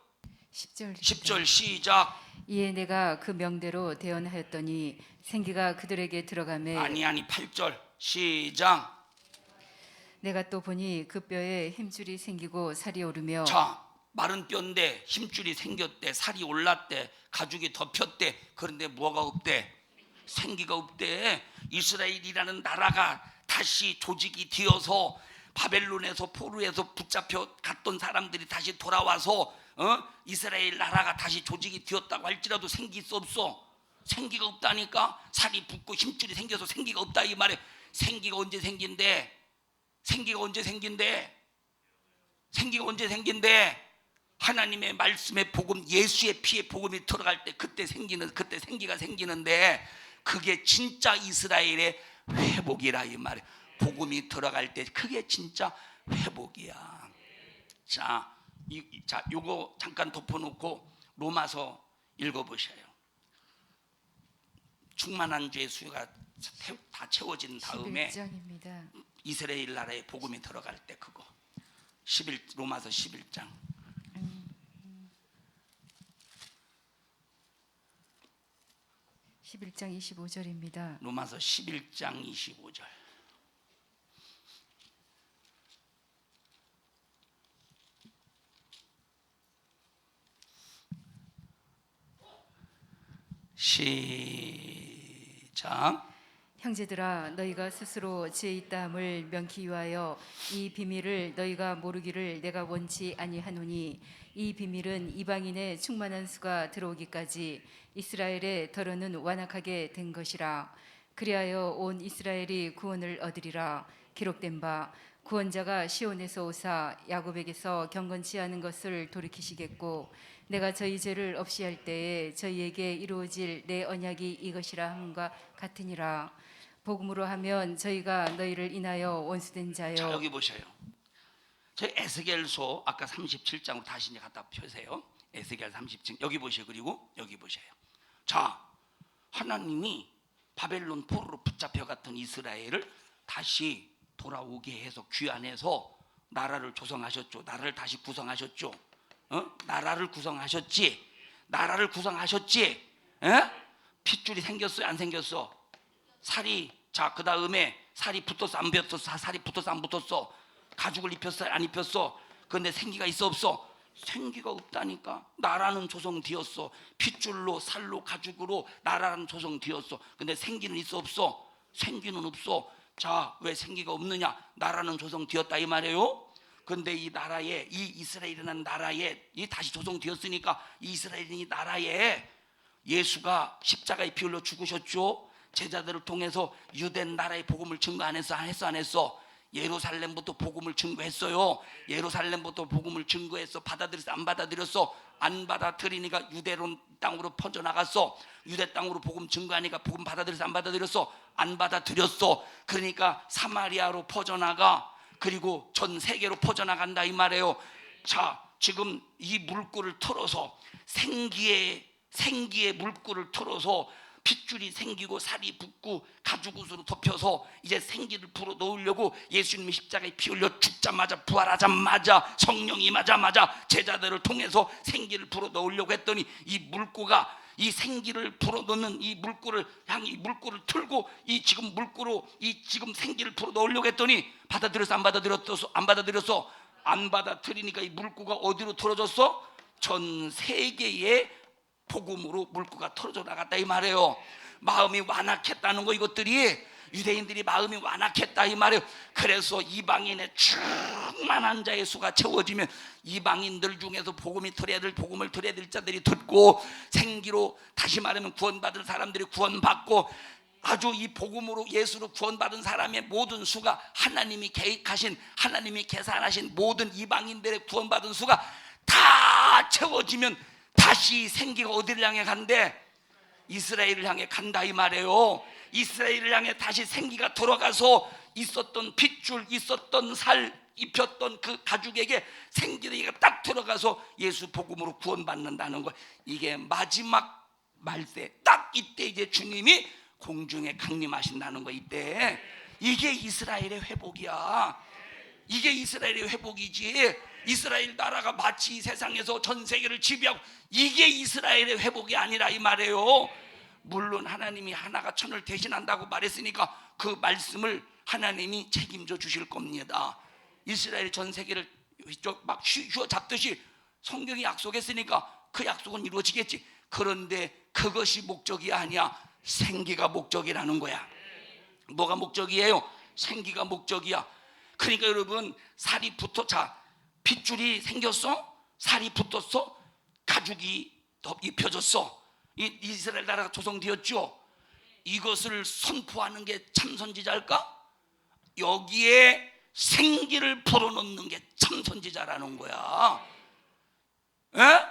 10절 시작. 이에 내가 그 명대로 대언하였더니 생기가 그들에게 들어가매 아니 8절 시작. 내가 또 보니 그 뼈에 힘줄이 생기고 살이 오르며 자, 마른 뼈인데 힘줄이 생겼대, 살이 올랐대, 가죽이 덮였대. 그런데 뭐가 없대? 생기가 없대. 이스라엘이라는 나라가 다시 조직이 되어서 바벨론에서 포로에서 붙잡혀 갔던 사람들이 다시 돌아와서 이스라엘 나라가 다시 조직이 되었다고 할지라도 생기 있어 없어? 생기가 없다니까. 살이 붙고 힘줄이 생겨서 생기가 없다 이 말에. 생기가 언제 생긴대? 생기가 언제 생긴대? 생기가 언제 생긴대? 하나님의 말씀의 복음, 예수의 피의 복음이 들어갈 때 그때 생기가 생기는데, 그게 진짜 이스라엘의 회복이라 이 말이에요. 복음이 들어갈 때 그게 진짜 회복이야. 자, 요거 잠깐 덮어놓고 로마서 읽어보셔요. 충만한 죄의 수요가 다 채워진 다음에 11장입니다. 이스라엘 나라에 복음이 들어갈 때 그거. 로마서 11장. (11장) 25절입니다. 로마서 11장 25절. 시작. 형제들아 너희가 스스로 죄 있다함을 명키 위하여 이 비밀을 너희가 모르기를 내가 원치 아니하노니 이 비밀은 이방인의 충만한 수가 들어오기까지 이스라엘의 더러는 완악하게 된 것이라. 그리하여 온 이스라엘이 구원을 얻으리라. 기록된 바 구원자가 시온에서 오사 야곱에게서 경건치 않은 것을 돌이키시겠고 내가 저희 죄를 없이 할 때에 저희에게 이루어질 내 언약이 이것이라 함과 같으니라. 복음으로 하면 저희가 너희를 인하여 원수된 자여. 자, 여기 보셔요. 저희 에스겔서 아까 37장으로 다시 이제 갖다 펴세요. 에스겔 37장 여기 보셔요. 그리고 여기 보셔요. 자, 하나님이 바벨론 포로로 붙잡혀갔던 이스라엘을 다시 돌아오게 해서 귀환해서 나라를 조성하셨죠. 나라를 다시 구성하셨죠. 나라를 구성하셨지. 나라를 구성하셨지. 핏줄이 생겼어요? 안 생겼어? 살이, 자, 그 다음에 살이 붙었어? 안 붙었어? 살이 붙었어? 안 붙었어? 가죽을 입혔어? 안 입혔어? 그런데 생기가 있어 없어? 생기가 없다니까. 나라는 조성되었어. 핏줄로, 살로, 가죽으로 나라는 조성되었어. 근데 생기는 있어 없어? 생기는 없어. 자, 왜 생기가 없느냐? 나라는 조성되었다 이 말이에요. 근데 이 나라에, 이 이스라엘이라는 나라에, 이 다시 조성되었으니까 이 이스라엘이 나라에 예수가 십자가에 피 흘려 죽으셨죠. 제자들을 통해서 유대 나라의 복음을 증거 안 했어? 안 했어? 예루살렘부터 복음을 증거했어요. 예루살렘부터 복음을 증거했어. 받아들였어? 안 받아들였어? 안 받아들이니까 유대론 땅으로 퍼져나갔어. 유대 땅으로 복음 증거하니까 복음 받아들였어? 안 받아들였어? 안 받아들였어. 그러니까 사마리아로 퍼져나가. 그리고 전 세계로 퍼져나간다 이 말이에요. 자, 지금 이 물꼬를 틀어서 생기의 물꼬를 틀어서 핏줄이 생기고 살이 붙고 가죽옷으로 덮여서 이제 생기를 불어 넣으려고 예수님이 십자가에 피 흘려 죽자마자 부활하자마자 성령이 임하자마자 제자들을 통해서 생기를 불어 넣으려고 했더니 이 물꼬가 이 생기를 불어 넣는 이 물꼬를 향해 이 물꼬를 틀고 이 지금 물꼬로 이 지금 생기를 불어 넣으려고 했더니 받아들였어? 안 받아들였어? 안 받아들였어? 안 받아들이니까 이 물꼬가 어디로 틀어졌어? 전 세계에 복음으로 물꼬가 털어져 나갔다 이 말이에요. 마음이 완악했다는 거. 이것들이 유대인들이 마음이 완악했다 이 말이에요. 그래서 이방인의 충만한 자의 수가 채워지면 이방인들 중에서 복음을 들어야 될 자들이 듣고 생기로, 다시 말하면 구원받은 사람들이 구원받고, 아주 이 복음으로 예수로 구원받은 사람의 모든 수가 하나님이 계획하신, 하나님이 계산하신 모든 이방인들의 구원받은 수가 다 채워지면 다시 생기가 어디를 향해 간대? 이스라엘을 향해 간다 이 말이에요. 이스라엘을 향해 다시 생기가 돌아가서 있었던 핏줄, 있었던 살, 입혔던 그 가죽에게 생기가 딱 들어가서 예수 복음으로 구원받는다는 거. 이게 마지막 말세, 딱 이때 이제 주님이 공중에 강림하신다는 거. 이때 이게 이스라엘의 회복이야. 이게 이스라엘의 회복이지. 이스라엘 나라가 마치 세상에서 전 세계를 지배하고, 이게 이스라엘의 회복이 아니라 이 말이에요. 물론 하나님이 하나가 천을 대신한다고 말했으니까 그 말씀을 하나님이 책임져 주실 겁니다. 이스라엘이 전 세계를 막 휘어 잡듯이 성경이 약속했으니까 그 약속은 이루어지겠지. 그런데 그것이 목적이 아니야. 생기가 목적이라는 거야. 뭐가 목적이에요? 생기가 목적이야. 그러니까 여러분, 살이 자, 핏줄이 생겼어? 살이 붙었어? 가죽이 입혀졌어? 이스라엘 나라가 조성되었죠. 이것을 선포하는 게 참 선지자일까? 여기에 생기를 불어넣는 게 참 선지자라는 거야. 에?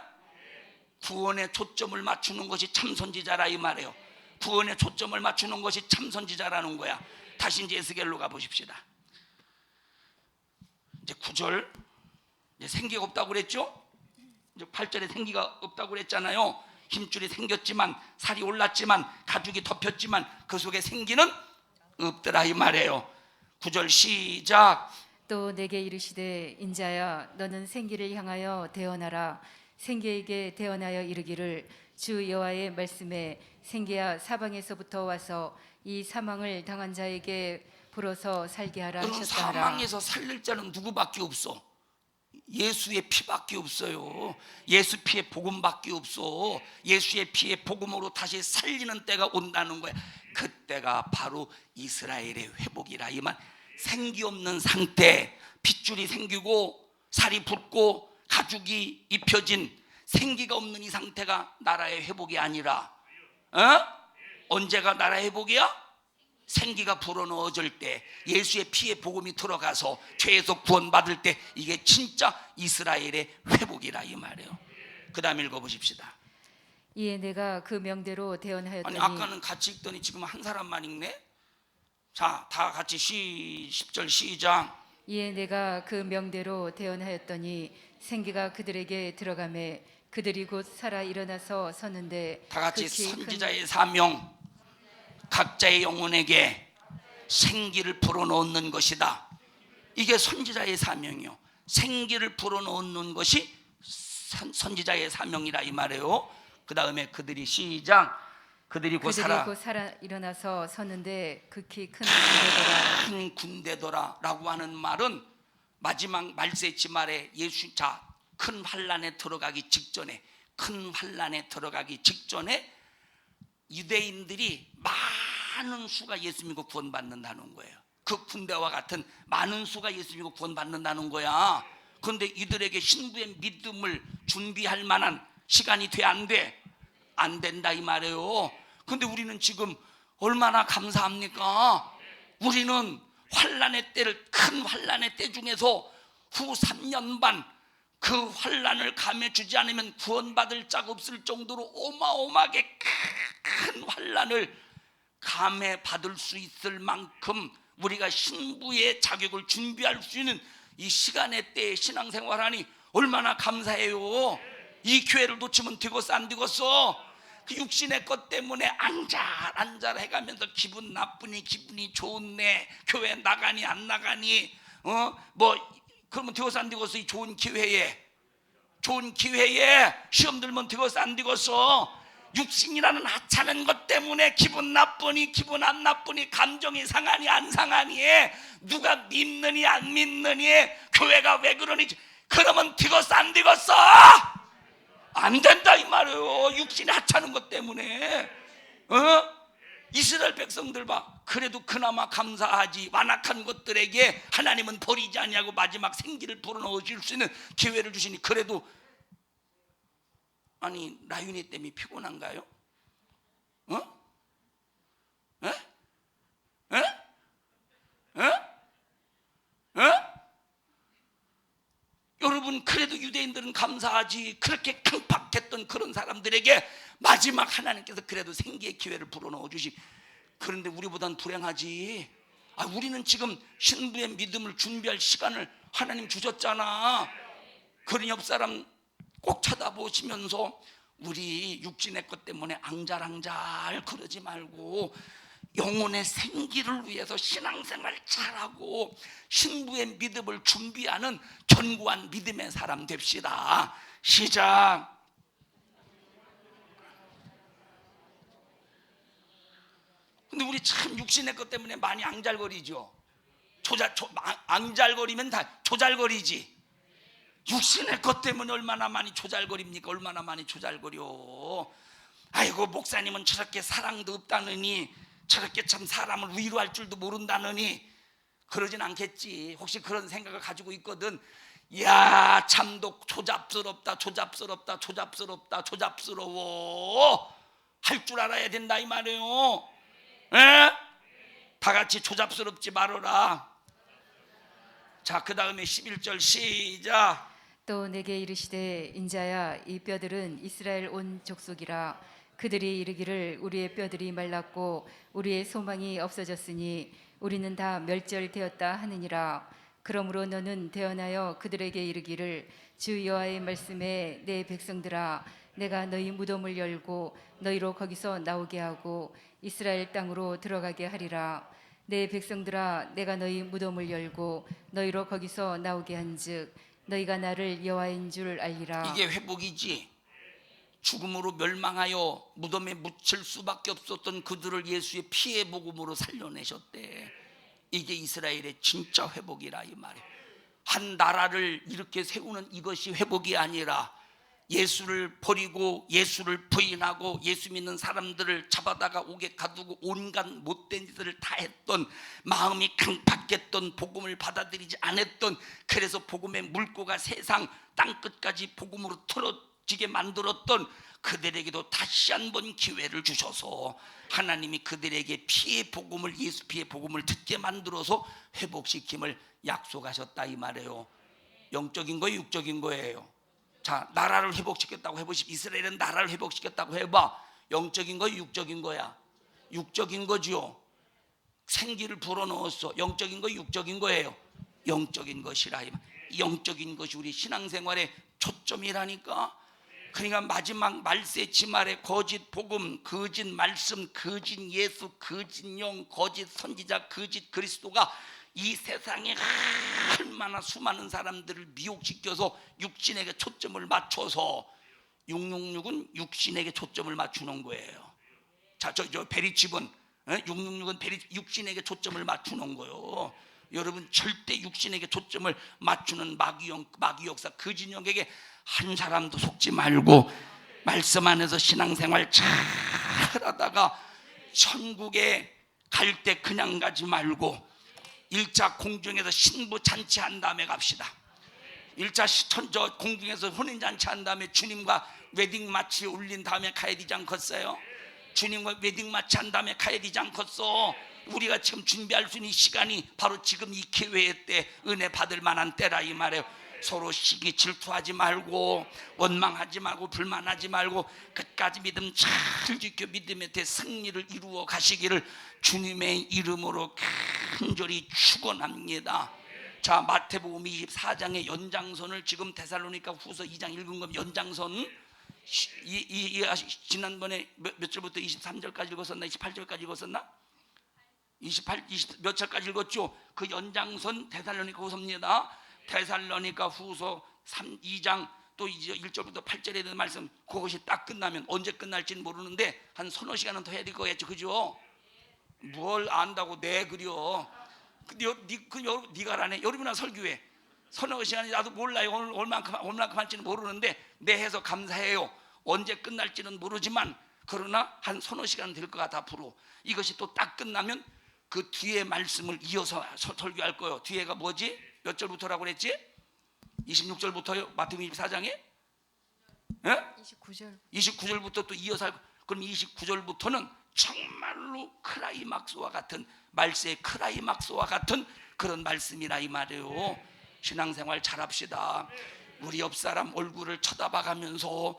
구원에 초점을 맞추는 것이 참 선지자라 이 말이에요. 구원에 초점을 맞추는 것이 참 선지자라는 거야. 다시 이제 에스겔로 가보십시다. 이제 9절, 이제 생기가 없다고 그랬죠? 이제 8절에 생기가 없다고 그랬잖아요. 힘줄이 생겼지만, 살이 올랐지만, 가죽이 덮였지만 그 속에 생기는 없더라 이 말이에요. 9절 시작. 또 내게 이르시되 인자야 너는 생기를 향하여 대언하라. 생기에게 대언하여 이르기를 주 여호와의 말씀에 생기야 사방에서부터 와서 이 사망을 당한 자에게 불어서 살게 하라 여러분, 하셨다 하라. 사망에서 살릴 자는 누구밖에 없어? 예수의 피밖에 없어요. 예수 피의 복음밖에 없어. 예수의 피의 복음으로 다시 살리는 때가 온다는 거야. 그때가 바로 이스라엘의 회복이라 이 말. 생기 없는 상태, 핏줄이 생기고 살이 붙고 가죽이 입혀진 생기가 없는 이 상태가 나라의 회복이 아니라, 언제가 나라의 회복이야? 생기가 불어넣어질 때, 예수의 피의 복음이 들어가서 죄에서 구원받을 때, 이게 진짜 이스라엘의 회복이라 이 말이에요. 그 다음 읽어보십시다. 이에 내가 그 명대로 대언하였더니. 아니, 아까는 같이 읽더니 지금 한 사람만 읽네. 자, 다 같이 10절 시작. 이에 내가 그 명대로 대언하였더니 생기가 그들에게 들어가매 그들이 곧 살아 일어나서 섰는데. 다 같이 극히 큰 선지자의 사명, 각자의 영혼에게 생기를 불어넣는 것이다. 이게 선지자의 사명이요. 생기를 불어넣는 것이 선지자의 사명이라 이 말이에요. 그 다음에 그들이 시작. 그들이 곧 살아 일어나서 섰는데 극히 큰 군대더라. 큰 군대더라라고 하는 말은 마지막 말세치 말에 예수, 자, 큰 환란에 들어가기 직전에, 큰 환란에 들어가기 직전에 유대인들이 많은 수가 예수 믿고 구원받는다는 거예요. 그 군대와 같은 많은 수가 예수 믿고 구원받는다는 거야. 그런데 이들에게 신부의 믿음을 준비할 만한 시간이 돼 안 돼? 안 된다 이 말이에요. 근데 우리는 지금 얼마나 감사합니까? 우리는 환란의 때를, 큰 환란의 때 중에서 후 3년 반 그 환란을 감해주지 않으면 구원받을 자가 없을 정도로 어마어마하게 큰 환란을 감해받을 수 있을 만큼 우리가 신부의 자격을 준비할 수 있는 이 시간의 때에 신앙생활하니 얼마나 감사해요. 이 기회를 놓치면 되겠어 안 되겠어? 그 육신의 것 때문에 안잘 해가면서 기분 나쁘니 기분이 좋네, 교회 나가니 안 나가니, 그러면 되겠어 안 되겠어? 이 좋은 기회에 시험 들면 되겠어 안 되겠어? 육신이라는 하찮은 것 때문에 기분 나쁘니 기분 안 나쁘니, 감정이 상하니 안 상하니, 누가 믿느니 안 믿느니, 교회가 왜 그러니, 그러면 되겠어 안 되겠어? 안 된다 이 말이에요. 육신이 하찮은 것 때문에. 이스라엘 백성들 봐. 그래도 그나마 감사하지. 완악한 것들에게 하나님은 버리지 아니하고 마지막 생기를 불어넣으실 수 있는 기회를 주시니, 그래도 아니 라윤이 때문에 피곤한가요? 여러분, 그래도 유대인들은 감사하지. 그렇게 강팍했던 그런 사람들에게 마지막 하나님께서 그래도 생기의 기회를 불어넣어 주시. 그런데 우리보단 불행하지. 우리는 지금 신부의 믿음을 준비할 시간을 하나님 주셨잖아. 그러니 옆 사람 꼭 쳐다보시면서 우리 육신의 것 때문에 앙잘앙잘 그러지 말고 영혼의 생기를 위해서 신앙생활 잘하고 신부의 믿음을 준비하는 견고한 믿음의 사람 됩시다. 시작. 근데 우리 참 육신의 것 때문에 많이 앙잘거리죠. 앙잘거리면 다 조잘거리지. 육신의 것 때문에 얼마나 많이 조잘거립니까? 얼마나 많이 조잘거려. 아이고 목사님은 저렇게 사랑도 없다느니, 저렇게 참 사람을 위로할 줄도 모른다느니 그러진 않겠지. 혹시 그런 생각을 가지고 있거든. 야 참도 조잡스럽다, 조잡스럽다, 조잡스럽다, 조잡스러워 할 줄 알아야 된다 이 말이에요. 에? 다 같이 조잡스럽지 말아라. 자, 그 다음에 11절 시작. 또 내게 이르시되 인자야 이 뼈들은 이스라엘 온 족속이라. 그들이 이르기를 우리의 뼈들이 말랐고 우리의 소망이 없어졌으니 우리는 다 멸절되었다 하느니라. 그러므로 너는 대언하여 그들에게 이르기를 주 여호와의 말씀에 내 백성들아 내가 너희 무덤을 열고 너희로 거기서 나오게 하고 이스라엘 땅으로 들어가게 하리라. 내 백성들아 내가 너희 무덤을 열고 너희로 거기서 나오게 한즉 너희가 나를 여호와인 줄 알리라. 이게 회복이지. 죽음으로 멸망하여 무덤에 묻힐 수밖에 없었던 그들을 예수의 피의 복음으로 살려내셨대. 이게 이스라엘의 진짜 회복이라 이 말이에요. 한 나라를 이렇게 세우는 이것이 회복이 아니라 예수를 버리고 예수를 부인하고 예수 믿는 사람들을 잡아다가 옥에 가두고 온갖 못된 짓을 다 했던, 마음이 강팍했던, 복음을 받아들이지 않았던, 그래서 복음의 물꼬가 세상 땅끝까지 복음으로 틀어지게 만들었던 그들에게도 다시 한번 기회를 주셔서 하나님이 그들에게 피의 복음을, 예수 피의 복음을 듣게 만들어서 회복시킴을 약속하셨다 이 말이에요. 영적인 거예요, 육적인 거예요? 자, 나라를 회복시켰다고 해보십시오. 이스라엘은 나라를 회복시켰다고 해봐. 영적인 거야, 육적인 거야? 육적인 거죠. 생기를 불어넣었어. 영적인 거, 육적인 거예요? 영적인 것이라. 영적인 것이 우리 신앙생활의 초점이라니까. 그러니까 마지막 말세 지말에 거짓 복음, 거짓 말씀, 거짓 예수, 거짓 영, 거짓 선지자, 거짓 그리스도가 이 세상에 얼마나 수많은 사람들을 미혹시켜서 육신에게 초점을 맞춰서 666은 육신에게 초점을 맞추는 거예요. 자, 저 베리칩은 666은 육신에게 초점을 맞추는 거예요. 여러분 절대 육신에게 초점을 맞추는 마귀 역사, 거짓 영에게 한 사람도 속지 말고 말씀 안에서 신앙생활 잘 하다가 천국에 갈 때 그냥 가지 말고 1차 공중에서 신부 잔치한 다음에 갑시다. 1차 공중에서 혼인잔치 한 다음에 주님과 웨딩 마치 올린 다음에 가야 되지 않겠어요? 주님과 웨딩 마치 한 다음에 가야 되지 않겠어? 우리가 지금 준비할 수 있는 시간이 바로 지금 이 기회 때 은혜 받을 만한 때라 이 말이에요. 서로 시기 질투하지 말고 원망하지 말고 불만하지 말고 끝까지 믿음 잘 지켜 믿음의 대 승리를 이루어 가시기를 주님의 이름으로 간절히 축원합니다. 자, 마태복음 24장의 연장선을 지금 데살로니가 후서 2장 읽은 건 연장선. 지난번에 몇 절부터 23절까지 읽었었나? 28절까지 읽었었나? 20 몇 절까지 읽었죠? 그 연장선 데살로니가 후서입니다. 데살로니가 후서 2장 또 이제 1절부터 8절에 대한 말씀, 그것이 딱 끝나면 언제 끝날지는 모르는데 한 서너 시간은 더 해야 될 거겠죠, 그죠? 뭘 안다고 내 그려? 네가 라네. 여러분이나 설교회 서너 시간이 나도 몰라요. 오늘 얼만큼 할지는 모르는데 내 해서 감사해요. 언제 끝날지는 모르지만 그러나 한 서너 시간 될 것 같아. 앞으로 이것이 또 딱 끝나면 그 뒤에 말씀을 이어서 설교할 거예요. 뒤에가 뭐지? 몇 절부터라고 그랬지? 26절부터요. 마태복음 24장에 29절부터 또 이어서 그럼 29절부터는 정말로 크라이막스와 같은, 말세의 크라이막스와 같은 그런 말씀이라 이 말이에요. 신앙생활 잘합시다. 우리 옆 사람 얼굴을 쳐다봐가면서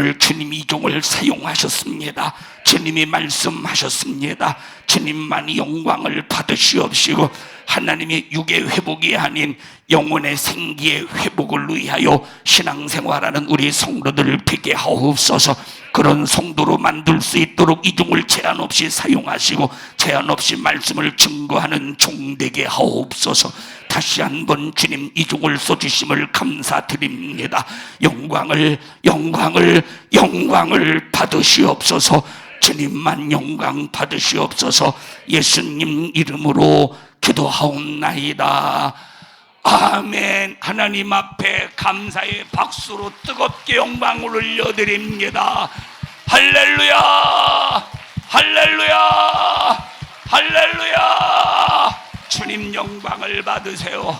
오늘 주님 이 종을 사용하셨습니다. 주님이 말씀하셨습니다. 주님만이 영광을 받으시옵시고 하나님의 육의 회복이 아닌 영혼의 생기의 회복을 위하여 신앙생활하는 우리 성도들을 뵙게 하옵소서. 그런 성도로 만들 수 있도록 이 종을 제한 없이 사용하시고 제한 없이 말씀을 증거하는 종 되게 하옵소서. 다시 한번 주님 이 종을 써주심을 감사드립니다. 영광을 받으시옵소서. 주님만 영광 받으시옵소서. 예수님 이름으로 기도하옵나이다. 아멘. 하나님 앞에 감사의 박수로 뜨겁게 영광을 올려드립니다. 할렐루야, 할렐루야, 할렐루야. 주님 영광을 받으세요.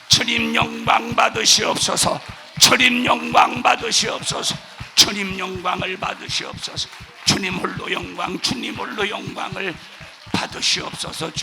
주님 영광 받으시옵소서. 주님 영광 받으시옵소서. 주님 영광을 받으시옵소서. 주님 홀로 영광, 주님 홀로 영광을 받으시옵소서.